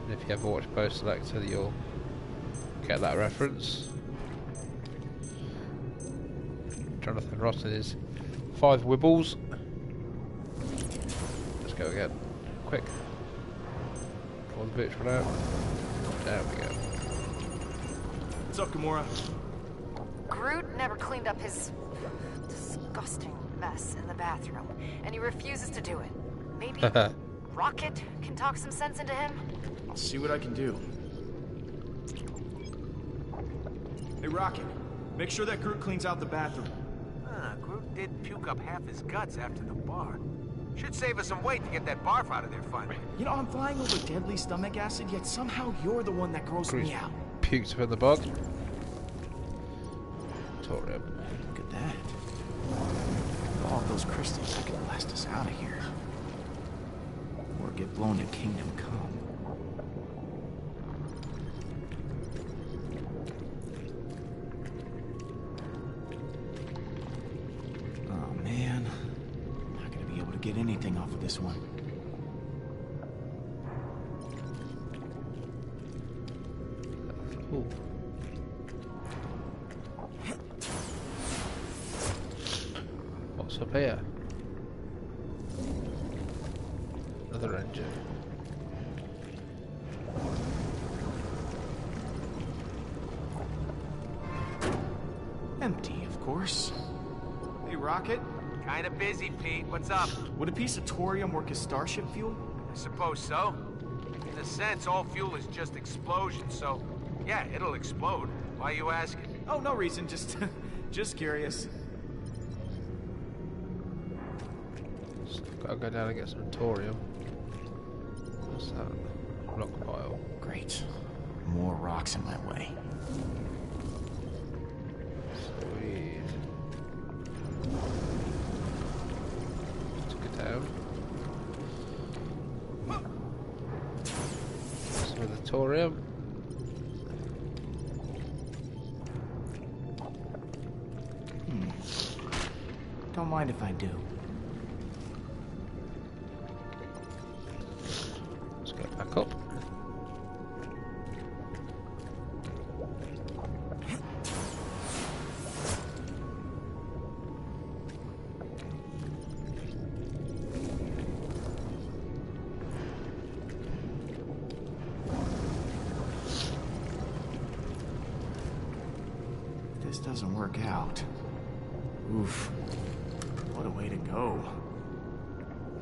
And if you ever watch Post Selector, you'll get that reference. Jonathan Ross and his 5 wibbles. Let's go again. Quick. Before the boots run out. There we go. What's up, Gamora? Groot never cleaned up his disgusting mess in the bathroom, and he refuses to do it. Maybe Rocket can talk some sense into him? I'll see what I can do. Hey, Rocket, make sure that Groot cleans out the bathroom. Groot did puke up half his guts after the bar. Should save us some weight to get that barf out of there finally. You know, I'm flying over deadly stomach acid, yet somehow you're the one that grossed me out. Puked up in the bog. Thorium. Look at that. With all of those crystals, I could blast us out of here. Or get blown to Kingdom Come. Oh man. Not gonna be able to get anything off of this one. Ooh. What's up here? Another engine. Empty, of course. Hey, Rocket. Kinda busy, Pete. What's up? Would a piece of thorium work as starship fuel? I suppose so. In a sense, all fuel is just explosion, so yeah, it'll explode. Why are you asking? Oh, no reason. Just, just curious. Gotta go down and get some thorium. What's that? Rock pile. Great. More rocks in my way. Sweet. Took it down. Some of the thorium. Don't mind if I do. Let's get back up. If this doesn't work out. Oof. What a way to go.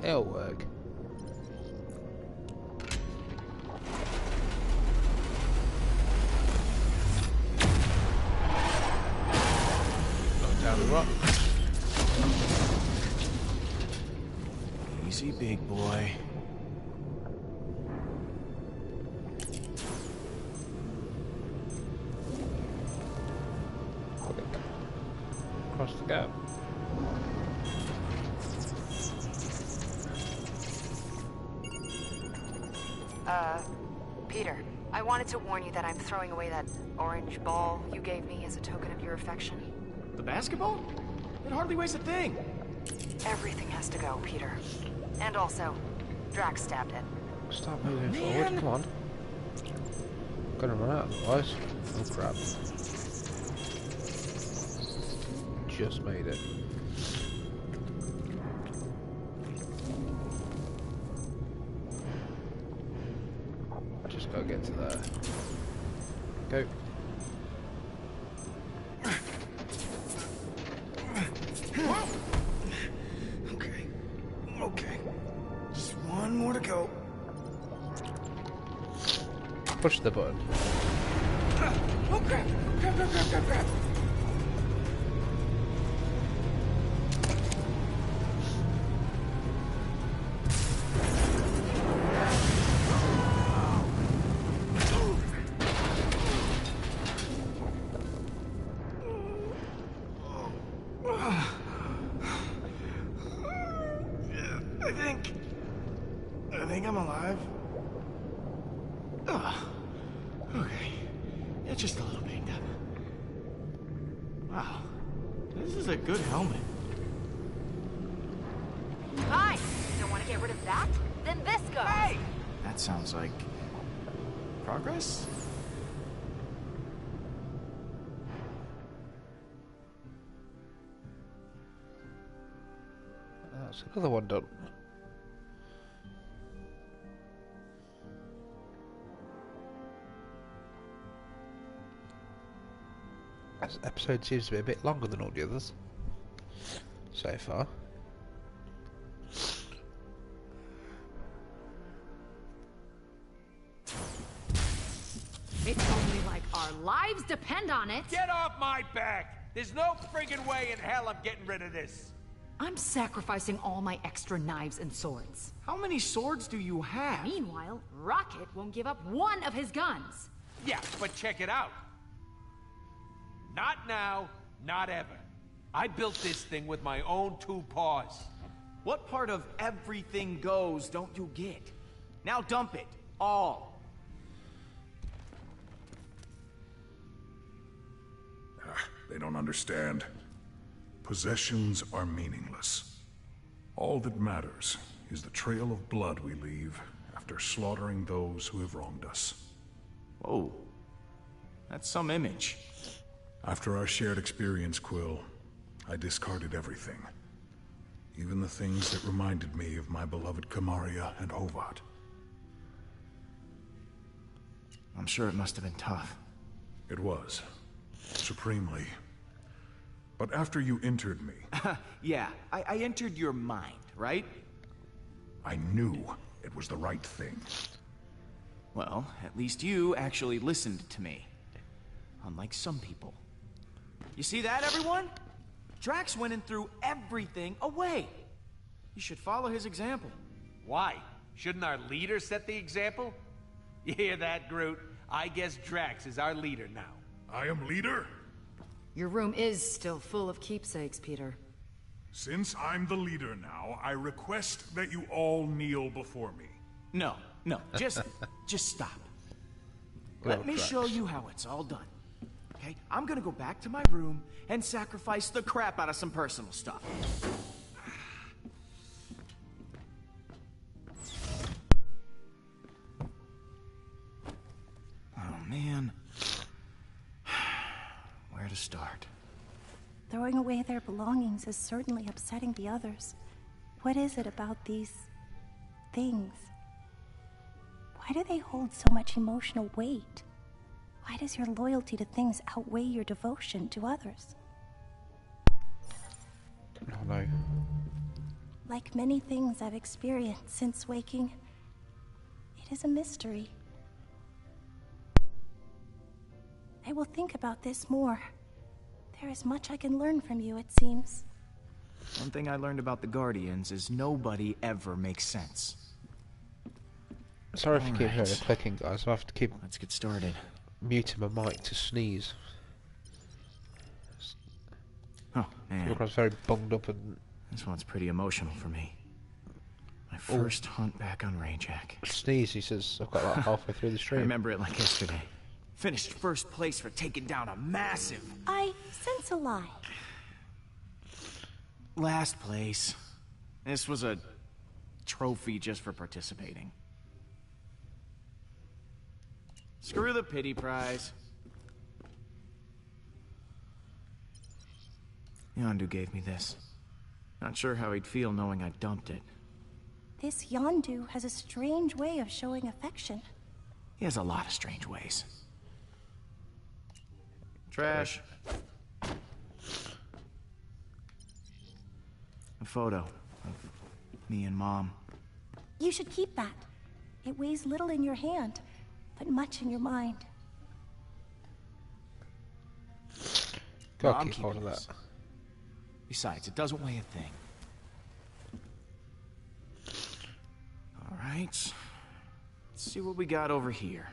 It'll work. Knock down the rock. Easy, big boy. Across the gap. Peter, I wanted to warn you that I'm throwing away that orange ball you gave me as a token of your affection. The basketball? It hardly weighs a thing. Everything has to go, Peter. And also, Drax stabbed it. Start moving forward, come on. Gonna run out otherwise. Oh crap. Just made it. Just gotta get to there. Go. Okay. Just one more to go. Push the button. Oh crap! Crap! I think I'm alive. Okay. It's just a little banged up. Wow. This is a good helmet. Fine. Don't want to get rid of that? Then this goes. Hey! That sounds like progress? That's another one done. This episode seems to be a bit longer than all the others so far. It's only like our lives depend on it. Get off my back! There's no friggin' way in hell I'm getting rid of this. I'm sacrificing all my extra knives and swords. How many swords do you have? Meanwhile, Rocket won't give up one of his guns. Yeah, but check it out. Not now, not ever. I built this thing with my own 2 paws. What part of everything goes don't you get? Now dump it. All. They don't understand. Possessions are meaningless. All that matters is the trail of blood we leave after slaughtering those who have wronged us. Whoa. That's some image. After our shared experience, Quill, I discarded everything. Even the things that reminded me of my beloved Kamaria and Hovat. I'm sure it must have been tough. It was. Supremely. But after you entered me... Yeah, I entered your mind, right? I knew it was the right thing. Well, at least you actually listened to me. Unlike some people. You see that, everyone? Drax went and threw everything away. You should follow his example. Why? Shouldn't our leader set the example? You hear that, Groot? I guess Drax is our leader now. I am leader? Your room is still full of keepsakes, Peter. Since I'm the leader now, I request that you all kneel before me. No, just stop. Let me show you how it's all done. Okay, I'm gonna go back to my room and sacrifice the crap out of some personal stuff. Oh man. Where to start? Throwing away their belongings is certainly upsetting the others. What is it about these things? Why do they hold so much emotional weight? Why does your loyalty to things outweigh your devotion to others? Oh no. Like many things I've experienced since waking, it is a mystery. I will think about this more. There is much I can learn from you, it seems. One thing I learned about the Guardians is nobody ever makes sense. Sorry if you keep hearing the clicking, guys. I have to keep... Let's get started. Muting my mic to sneeze. Oh, man. I was very bunged up and... This one's pretty emotional for me. My first hunt back on Rayjack. Sneeze, he says, I've got like halfway through the I stream. remember it like yesterday. Finished first place for taking down a massive... I sense a lie. Last place. This was a trophy just for participating. Screw the pity prize. Yondu gave me this. Not sure how he'd feel knowing I dumped it. This Yondu has a strange way of showing affection. He has a lot of strange ways. Trash. A photo of me and Mom. You should keep that. It weighs little in your hand, but much in your mind. Gotta keep hold of that. Besides, it doesn't weigh a thing. Alright. Let's see what we got over here.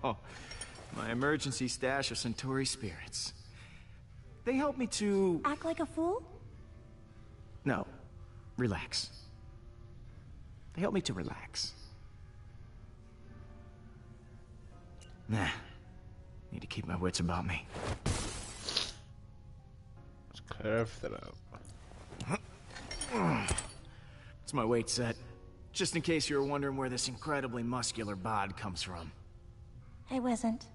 My emergency stash of Centauri spirits. They help me to... Act like a fool? No. Relax. They help me to relax. Nah. Need to keep my wits about me. Let's clear everything out. It's my weight set. Just in case you were wondering where this incredibly muscular bod comes from. I wasn't.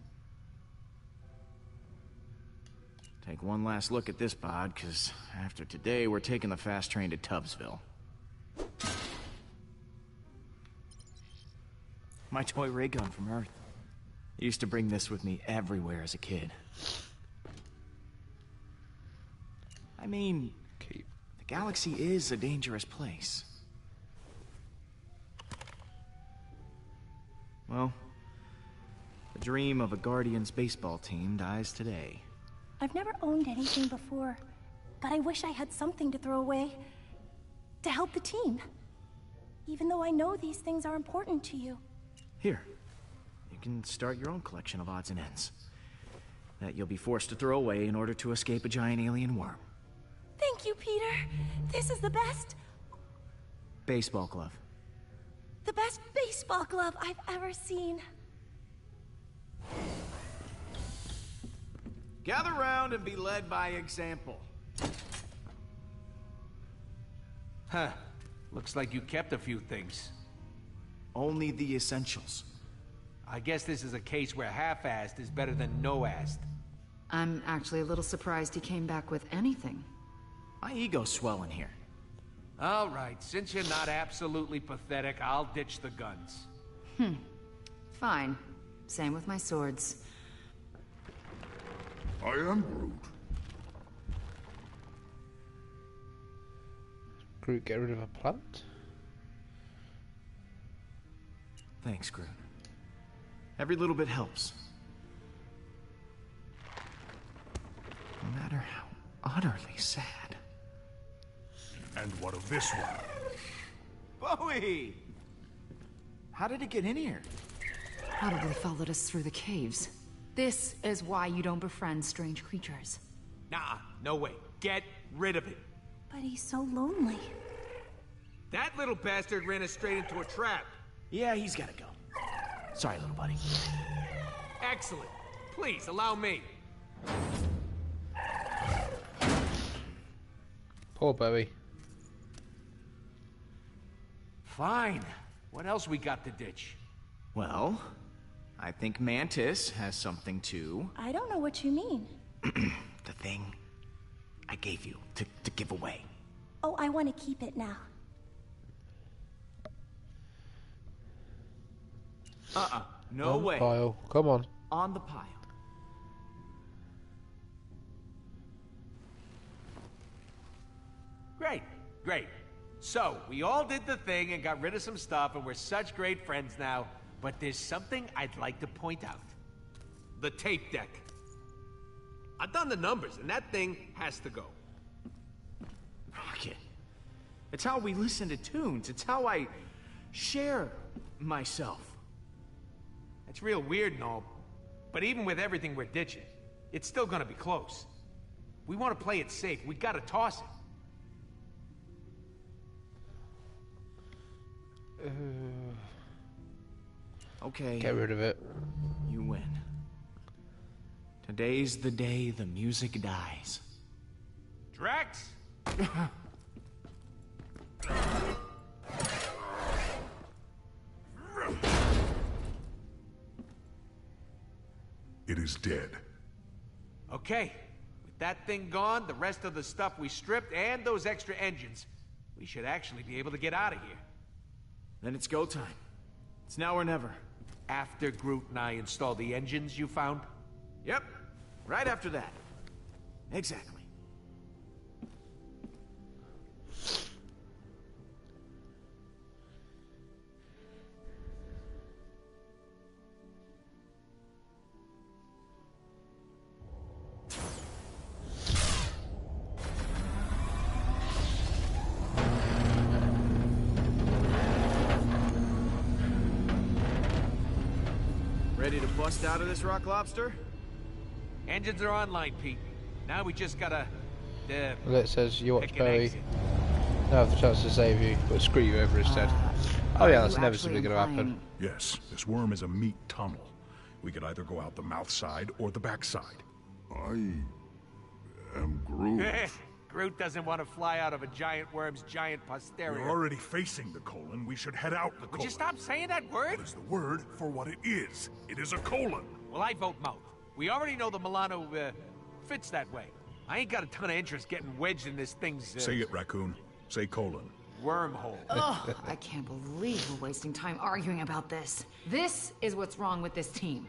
Take one last look at this bod, because after today, we're taking the fast train to Tubbsville. My toy ray gun from Earth. I used to bring this with me everywhere as a kid. I mean, the galaxy is a dangerous place. Well, the dream of a Guardians baseball team dies today. I've never owned anything before, but I wish I had something to throw away to help the team. Even though I know these things are important to you. Here, you can start your own collection of odds and ends that you'll be forced to throw away in order to escape a giant alien worm. Thank you, Peter. This is the best. Baseball glove. The best baseball glove I've ever seen. Gather round and be led by example. Huh. Looks like you kept a few things. Only the essentials. I guess this is a case where half-assed is better than no-assed. I'm actually a little surprised he came back with anything. My ego's swelling here. All right, since you're not absolutely pathetic, I'll ditch the guns. Fine. Same with my swords. I am Groot. Groot, get rid of a plant? Thanks, Groot. Every little bit helps. No matter how utterly sad. And what of this one? Bowie! How did it get in here? Probably followed us through the caves. This is why you don't befriend strange creatures. Nah, no way. Get rid of it. But he's so lonely. That little bastard ran us straight into a trap. Yeah, he's gotta go. Sorry, little buddy. Excellent. Please, allow me. Poor Bowie. Fine. What else we got to ditch? Well, I think Mantis has something too. I don't know what you mean. The thing I gave you to give away. Oh, I want to keep it now. No On way. Pile. Come on. On the pile. Great, great. So, we all did the thing and got rid of some stuff and we're such great friends now, but there's something I'd like to point out. The tape deck. I've done the numbers and that thing has to go. Rocket. It's how we listen to tunes. It's how I share myself. It's real weird and all, but even with everything we're ditching, it's still gonna be close. We want to play it safe. We gotta toss it. Okay. Get rid of it. You win. Today's the day the music dies. Drax! It is dead. Okay. With that thing gone, the rest of the stuff we stripped, and those extra engines, we should actually be able to get out of here. Then it's go time. It's now or never. After Groot and I install the engines you found? Yep. Right after that. Exactly. Ready to bust out of this, Rock Lobster? Engines are online, Pete. Now we just gotta... Well, it says you watch pick an Barry. exit. Now have the chance to save you, but screw you over instead. Oh yeah, that's you inevitably actually going to happen. Yes, this worm is a meat tunnel. We could either go out the mouth side or the back side. I am Groot. Groot doesn't want to fly out of a giant worm's giant posterior. We're already facing the colon. We should head out the Would colon. you stop saying that word? That is the word for what it is. It is a colon. Well, I vote mouth. We already know the Milano fits that way. I ain't got a ton of interest getting wedged in this thing's... Say it, raccoon. Say colon. Wormhole. Ugh, I can't believe we're wasting time arguing about this. This is what's wrong with this team.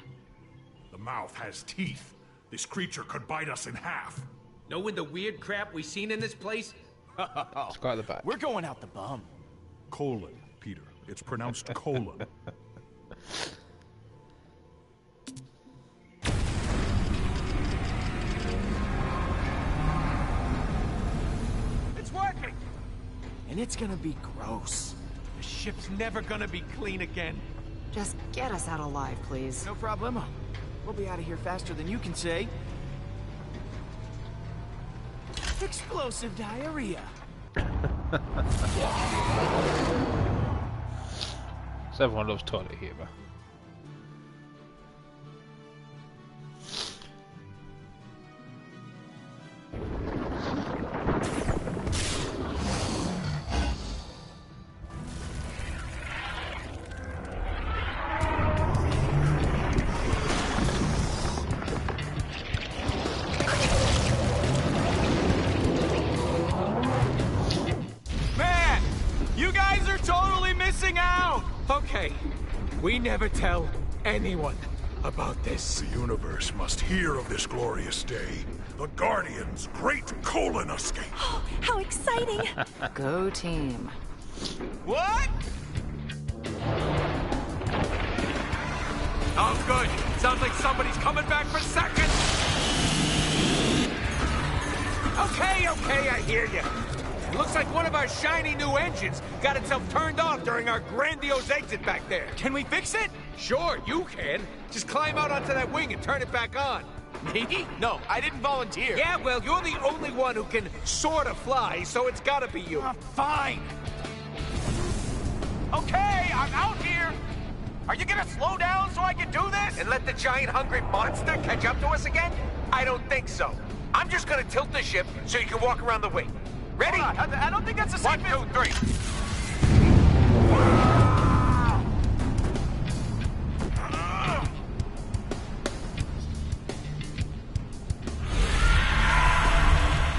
The mouth has teeth. This creature could bite us in half. Knowing the weird crap we've seen in this place? Let's go at the back. We're going out the bum. Colon, Peter. It's pronounced colon. It's working! And it's gonna be gross. The ship's never gonna be clean again. Just get us out alive, please. No problemo. We'll be out of here faster than you can say. Explosive diarrhea. So everyone loves toilet humour. Man, you guys are totally missing out. Okay, we never tell anyone about this. The universe must hear of this glorious day. The Guardians' great colon escape. Oh, how exciting! Go team. What? Oh, good. Sounds like somebody's coming back for seconds. Okay, I hear you. Looks like one of our shiny new engines got itself turned off during our grandiose exit back there. Can we fix it? Sure, you can. Just climb out onto that wing and turn it back on. Me? No, I didn't volunteer. Yeah, well, you're the only one who can sort of fly, so it's gotta be you. Fine. Okay, I'm out here. Are you gonna slow down so I can do this? And let the giant hungry monster catch up to us again? I don't think so. I'm just gonna tilt the ship so you can walk around the wing. Ready? Hold on, I don't think that's a safe... 1, 2, 3.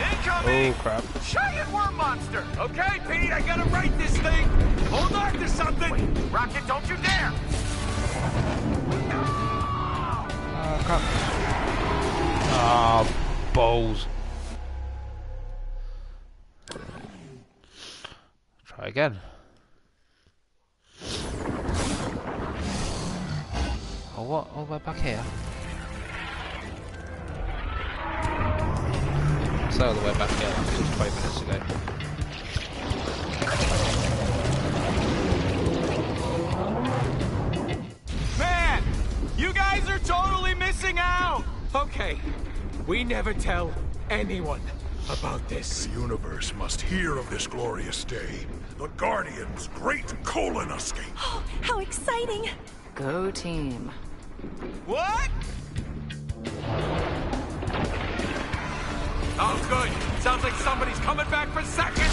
Incoming! Oh crap. Giant worm monster! Okay, Pete, I gotta right this thing. Hold on to something. Wait, Rocket, don't you dare! Oh crap. Ah, balls. Try again. Oh, what? All the way back here? It's all the way back here, like it was 20 minutes ago. Man, you guys are totally missing out! Okay, we never tell anyone about this. The universe must hear of this glorious day. The Guardian's great colon escape. Oh, how exciting! Go team. What? Oh, good. Sounds like somebody's coming back for seconds.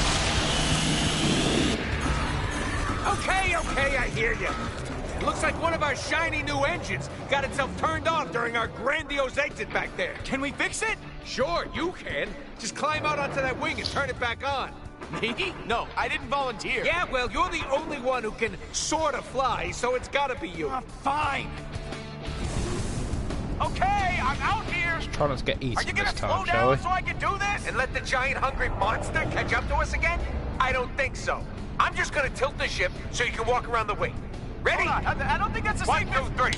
Okay, I hear you. It looks like one of our shiny new engines got itself turned off during our grandiose exit back there. Can we fix it? Sure, you can. Just climb out onto that wing and turn it back on. Me? No, I didn't volunteer. Yeah, well, you're the only one who can sort of fly, so it's gotta be you. Fine. Okay, I'm out here. Let's try not to get Are you eaten gonna this slow time, shall we? down so I can do this? And let the giant hungry monster catch up to us again? I don't think so. I'm just gonna tilt the ship so you can walk around the wing. Ready? Hold on, I don't think that's the 1, same. 2, 3.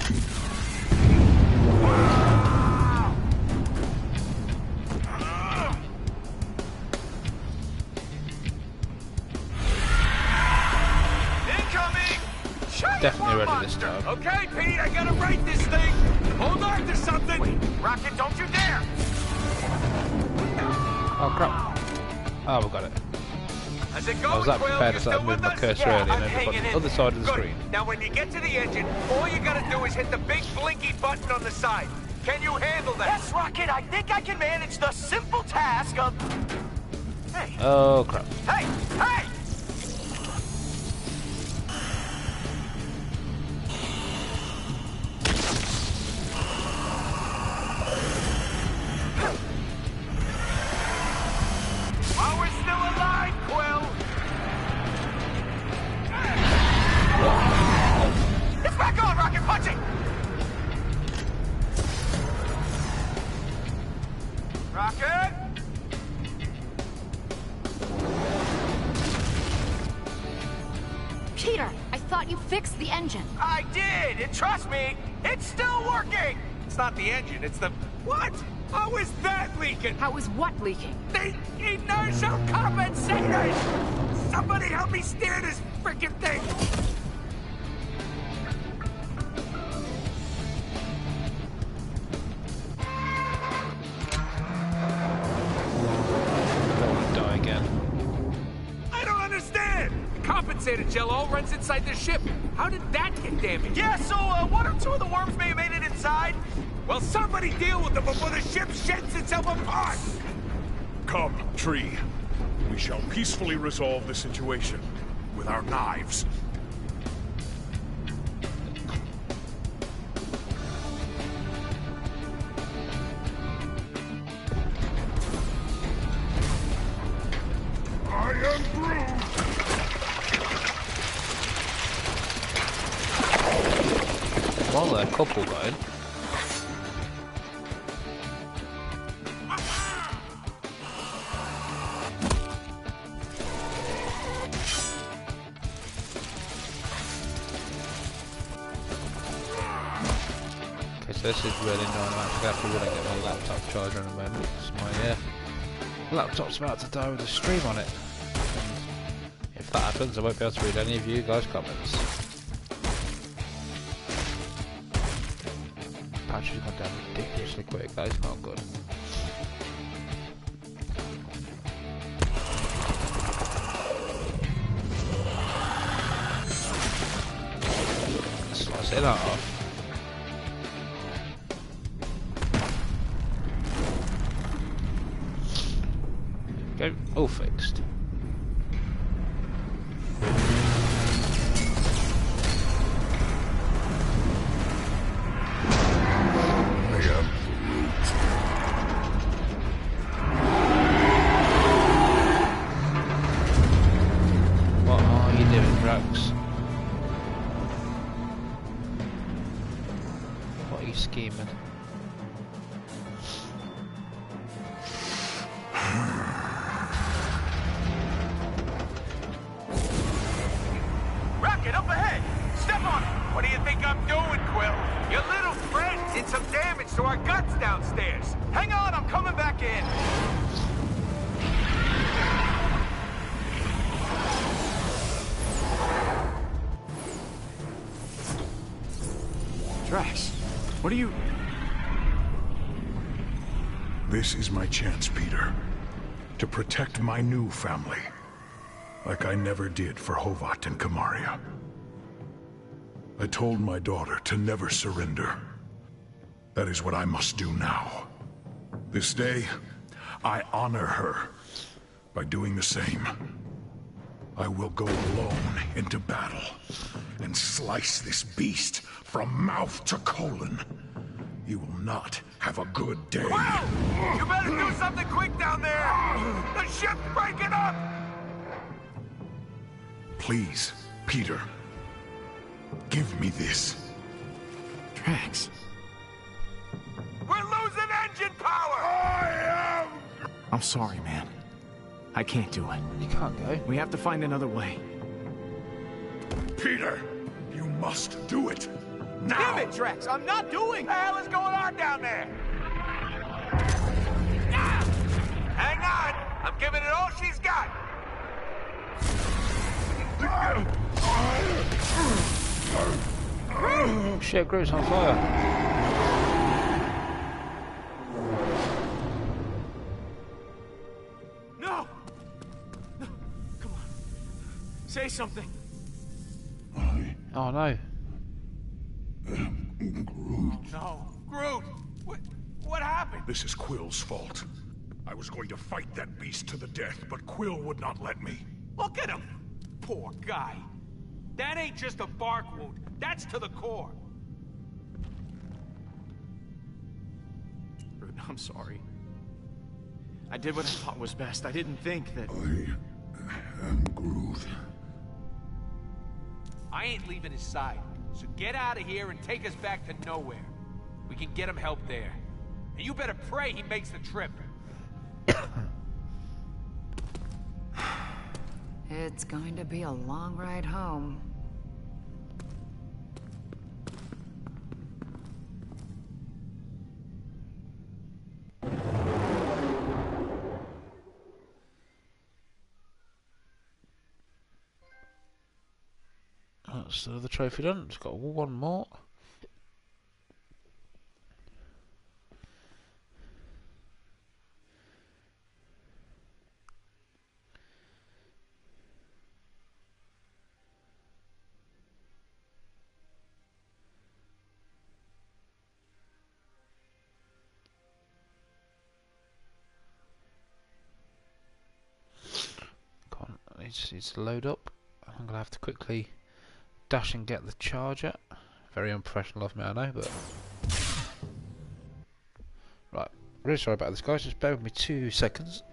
Definitely ready this time. Okay, Pete, I gotta right this thing. Hold on to something. Wait, Rocket, don't you dare! Oh crap. Oh, we got it. How's it I going, was that Quill? prepared You to start still moving with my us? cursor Yeah, early and I'm then on hanging the in. other side of the Good. screen. Now, when you get to the engine, all you gotta do is hit the big blinky button on the side. Can you handle that? Yes, Rocket, I think I can manage the simple task of... Hey, Oh crap. hey, hey! While we're still alive, Quill. It's back on, Rocket, punch it! Rocket? Peter, I thought you fixed the engine. I did, and trust me, it's still working! It's not the engine, it's the... What? How is that leaking? How was what leaking? The inertial compensators! Somebody help me steer this frickin' thing! Don't die again. I don't understand! The compensator gel all runs inside the ship. How did that get damaged? Yeah, so one or two of the worms may have made it inside. Well, somebody deal with them before the ship sheds itself apart! Come, Tree. We shall peacefully resolve the situation with our knives. I am Groot! Well, a couple going. Okay, so this is really annoying. I'm actually have to really get my laptop charger in a moment. My laptop's about to die with a stream on it. If that happens, I won't be able to read any of you guys' comments. Patches gone down ridiculously quick. That is not good. Slice it off. Go, all fixed. What are you doing, Drax? What are you scheming? Rocket, up ahead! Step on it! What do you think I'm doing, Quill? Your little friend did some damage to our guts downstairs. Hang on, I'm coming back in. Drax, what are you... This is my chance, Peter, to protect my new family, like I never did for Hovat and Kamaria. I told my daughter to never surrender. That is what I must do now. This day, I honor her by doing the same. I will go alone into battle and slice this beast from mouth to colon. You will not have a good day. Wow! You better do something quick down there! The ship's breaking up! Please, Peter. Give me this. Drax. We're losing engine power! I'm sorry, man. I can't do it. You can't go. We have to find another way. Peter, you must do it. Now! Damn it, Drax! I'm not doing! What the hell is going on down there? Ah! Hang on! I'm giving it all she's got! Shit, Groot's on fire. No! No! Come on. Say something. Oh no. Groot. No. Groot! What happened? This is Quill's fault. I was going to fight that beast to the death, but Quill would not let me. Look at him! Poor guy. That ain't just a bark wound. That's to the core. Groot, I'm sorry. I did what I thought was best. I didn't think that... I am Groot. I ain't leaving his side. So get out of here and take us back to nowhere. We can get him help there. And you better pray he makes the trip. It's going to be a long ride home. That's the trophy done. It's got one more. It just needs to load up. I'm going to have to quickly dash and get the charger. Very unprofessional of me, I know, but... Right, really sorry about this, guys. Just bear with me 2 seconds.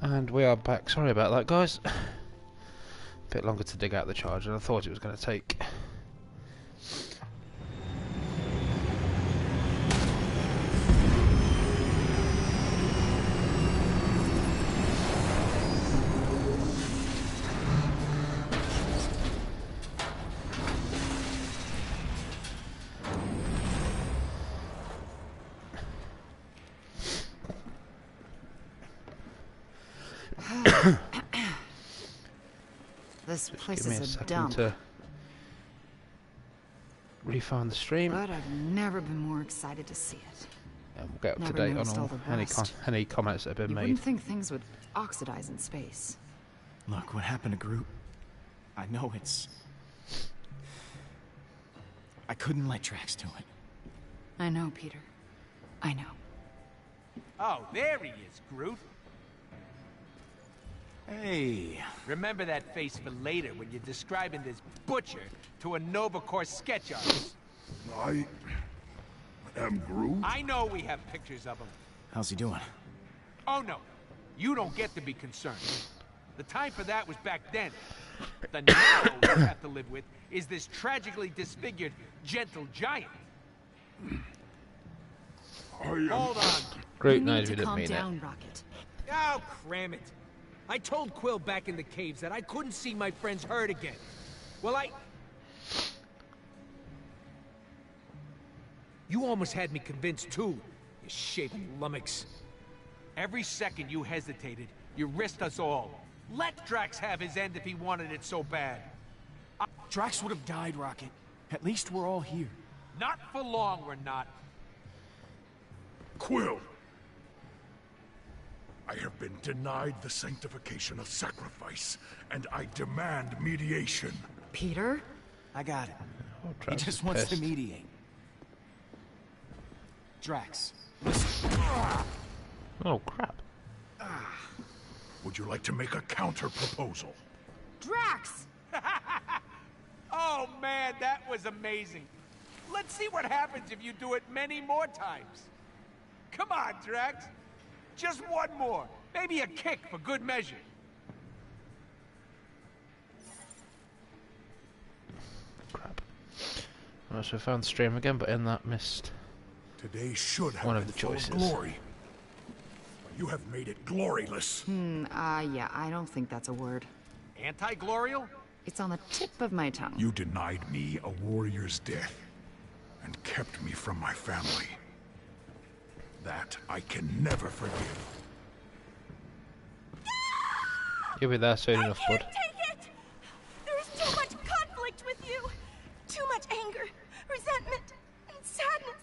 And we are back. Sorry about that, guys. A bit longer to dig out the charger than I thought it was going to take. This place Give me a is a second dump. to refind the stream. But I've never been more excited to see it. And we'll get up to Never date on noticed all all the any, rust. any comments that have been You made. wouldn't think things would oxidize in space. Look, what happened to Groot? I know it's... I couldn't let Drax do it. I know, Peter. I know. Oh, there he is, Groot. Hey. Remember that face for later when you're describing this butcher to a Nova Corps sketch artist. I am Groot. I know we have pictures of him. How's he doing? Oh no, you don't get to be concerned. The time for that was back then. The now we have to live with is this tragically disfigured, gentle giant. Hold on. Groot You knows need we to didn't calm mean down, it. Rocket. Oh, cram it. I told Quill back in the caves that I couldn't see my friends hurt again. Well, You almost had me convinced too, you shaven lummox. Every second you hesitated, you risked us all. Let Drax have his end if he wanted it so bad. Drax would have died, Rocket. At least we're all here. Not for long, we're not. Quill! I have been denied the sanctification of sacrifice, and I demand mediation. Peter? I got it. Oh, He Drax just is wants to pissed. mediate. Drax, listen. Oh crap. Would you like to make a counter-proposal? Drax! Oh man, that was amazing. Let's see what happens if you do it many more times. Come on, Drax. Just one more. Maybe a kick for good measure. Crap. Right, so I found the stream again, but in that missed Today should have one been of the full choices. glory. But you have made it gloryless. Yeah, I don't think that's a word. Anti-glorial? It's on the tip of my tongue. You denied me a warrior's death, and kept me from my family. That I can never forgive. You'll be there soon enough, bud. Take it! There's too much conflict with you. Too much anger, resentment, and sadness.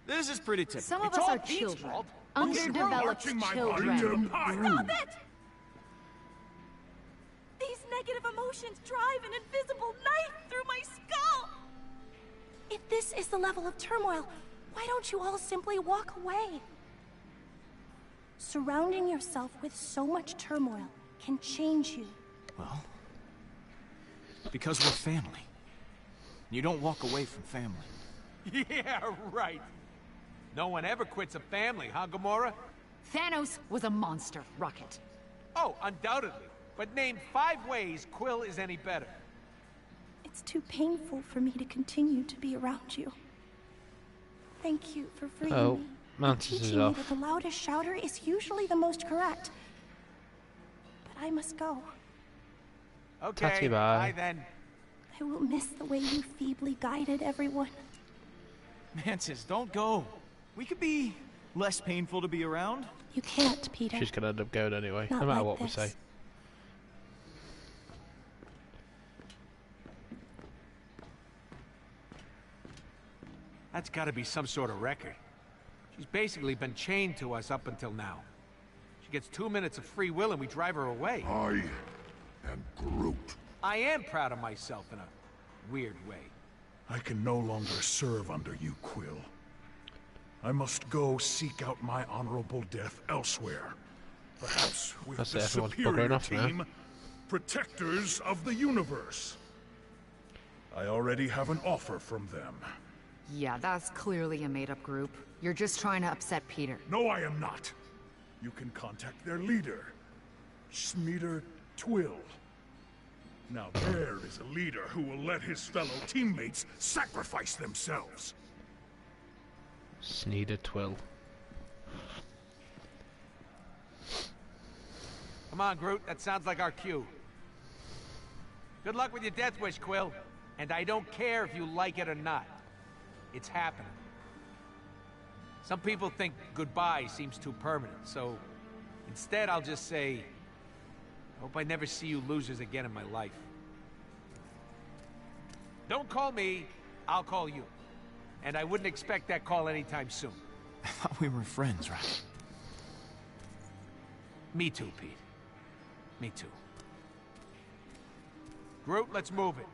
This is pretty typical. Some of It's us all are Pete's children. fault. Underdeveloped Marching my children. body to pile. Stop it! These negative emotions drive an invisible knife through my skull. If this is the level of turmoil, why don't you all simply walk away? Surrounding yourself with so much turmoil can change you. Well, because we're family. You don't walk away from family. Yeah, right. No one ever quits a family, huh, Gamora? Thanos was a monster, Rocket. Oh, undoubtedly. But name 5 ways Quill is any better. It's too painful for me to continue to be around you. Thank you for freeing Oh, me. Mantis is Teaching me off. that the loudest shouter is usually the most correct. But I must go. Okay, Tatty, bye. bye then. I will miss the way you feebly guided everyone. Mantis, don't go. We could be less painful to be around. You can't, Peter. She's gonna end up going anyway, Not no matter like what we this. say. That's gotta be some sort of record. She's basically been chained to us up until now. She gets 2 minutes of free will and we drive her away. I am Groot. I am proud of myself in a weird way. I can no longer serve under you, Quill. I must go seek out my honorable death elsewhere. Perhaps with That's the it, everyone's buggering superior off now. team, Protectors of the Universe. I already have an offer from them. Yeah, that's clearly a made-up group. You're just trying to upset Peter. No, I am not. You can contact their leader, Smeeder Twill. Now there is a leader who will let his fellow teammates sacrifice themselves. Sneeder Twill. Come on, Groot, that sounds like our cue. Good luck with your death wish, Quill. And I don't care if you like it or not. It's happening. Some people think goodbye seems too permanent, so instead I'll just say, I hope I never see you losers again in my life. Don't call me, I'll call you. And I wouldn't expect that call anytime soon. I thought we were friends, right? Me too, Pete. Me too. Groot, let's move it.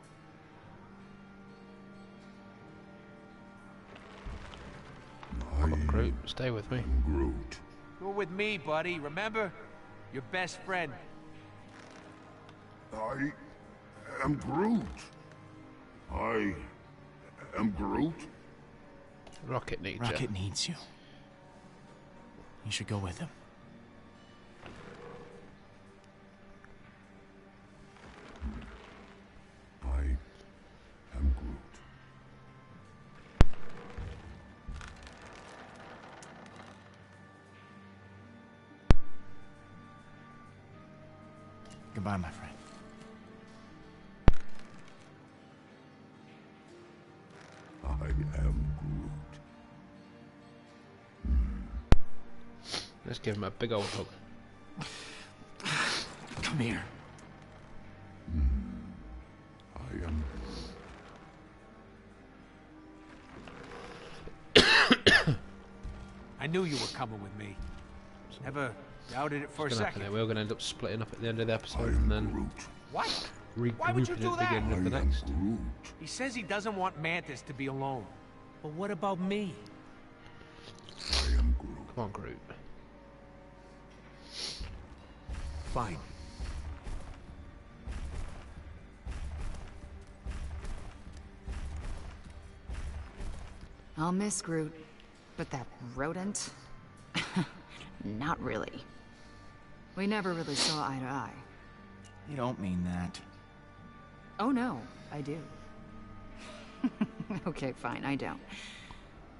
Come on, Groot, stay with me. Groot. You're with me, buddy, remember? Your best friend. I am Groot. I am Groot. Rocket needs you. Rocket needs you. You should go with him. I am Groot. Goodbye, my friend. I am Groot. Let's give him a big old hug. Come here. I am. I knew you were coming with me. Never doubted it for a second. We're going to end up splitting up at the end of the I episode am and then Groot. What? regrouping Why would you do at the that? beginning of the I am next. Groot. He says he doesn't want Mantis to be alone. But what about me? I am Groot. Come on, Groot. Fine. I'll miss Groot, but that rodent? Not really. We never really saw eye to eye. You don't mean that. Oh no, I do. Okay, fine, I don't.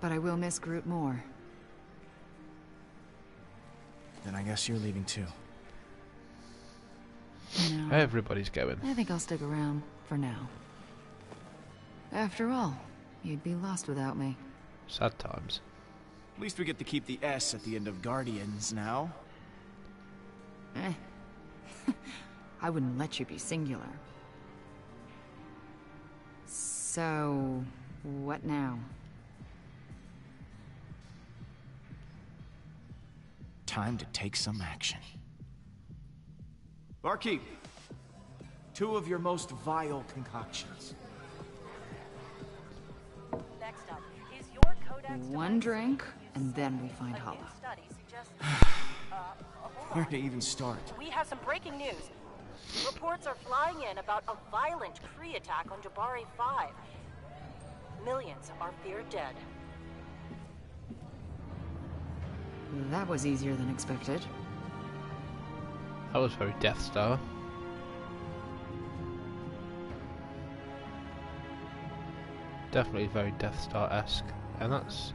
But I will miss Groot more. Then I guess you're leaving too. No, Everybody's going. I think I'll stick around for now. After all, you'd be lost without me. Sad times. At least we get to keep the S at the end of Guardians now. Eh. I wouldn't let you be singular. So, what now? Time to take some action. Barkeep, 2 of your most vile concoctions. Next up, is your codex One drink, and then we find Hala. study suggests Where to even start? we have some breaking news. Reports are flying in about a violent Kree attack on Jabari 5. Millions are feared dead. That was easier than expected. That was very Death Star. Definitely very Death Star-esque. And that's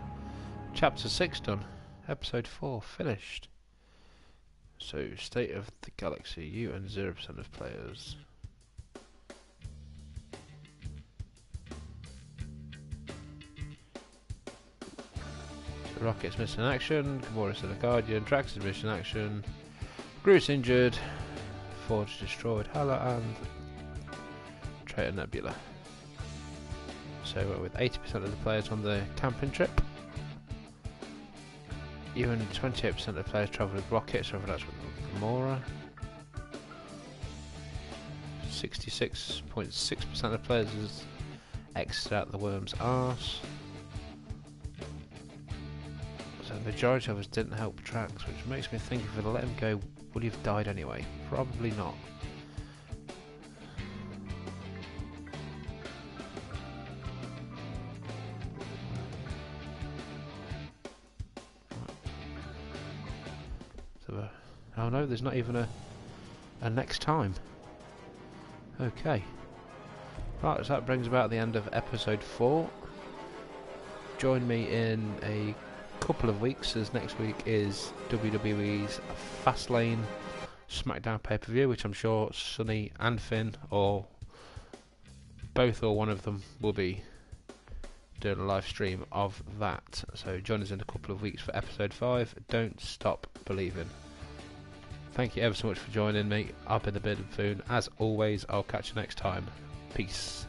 Chapter 6 done. Episode 4 finished. So, State of the Galaxy. You and 0% of players. So Rocket's missing action. Gamora's in a Guardian. Drax is missing action. Groot's injured. Forge destroyed. Hala and Traitor Nebula. So we're with 80% of the players on the camping trip. Even 28% of the players travel with Rocket, so that's with Gamora. 66.6% of the players is exited out the worm's arse. So the majority of us didn't help Drax, which makes me think if we'd let him go, would he have died anyway? Probably not. So, oh no, there's not even a next time. Okay. Right, so that brings about the end of episode 4. Join me in a couple of weeks, as next week is WWE's Fastlane SmackDown pay-per-view, which I'm sure Sonny and Finn, or both or one of them, will be doing a live stream of that. So join us in a couple of weeks for episode 5. Don't stop believing. Thank you ever so much for joining me. I've been the Buffoon. As always, I'll catch you next time. Peace.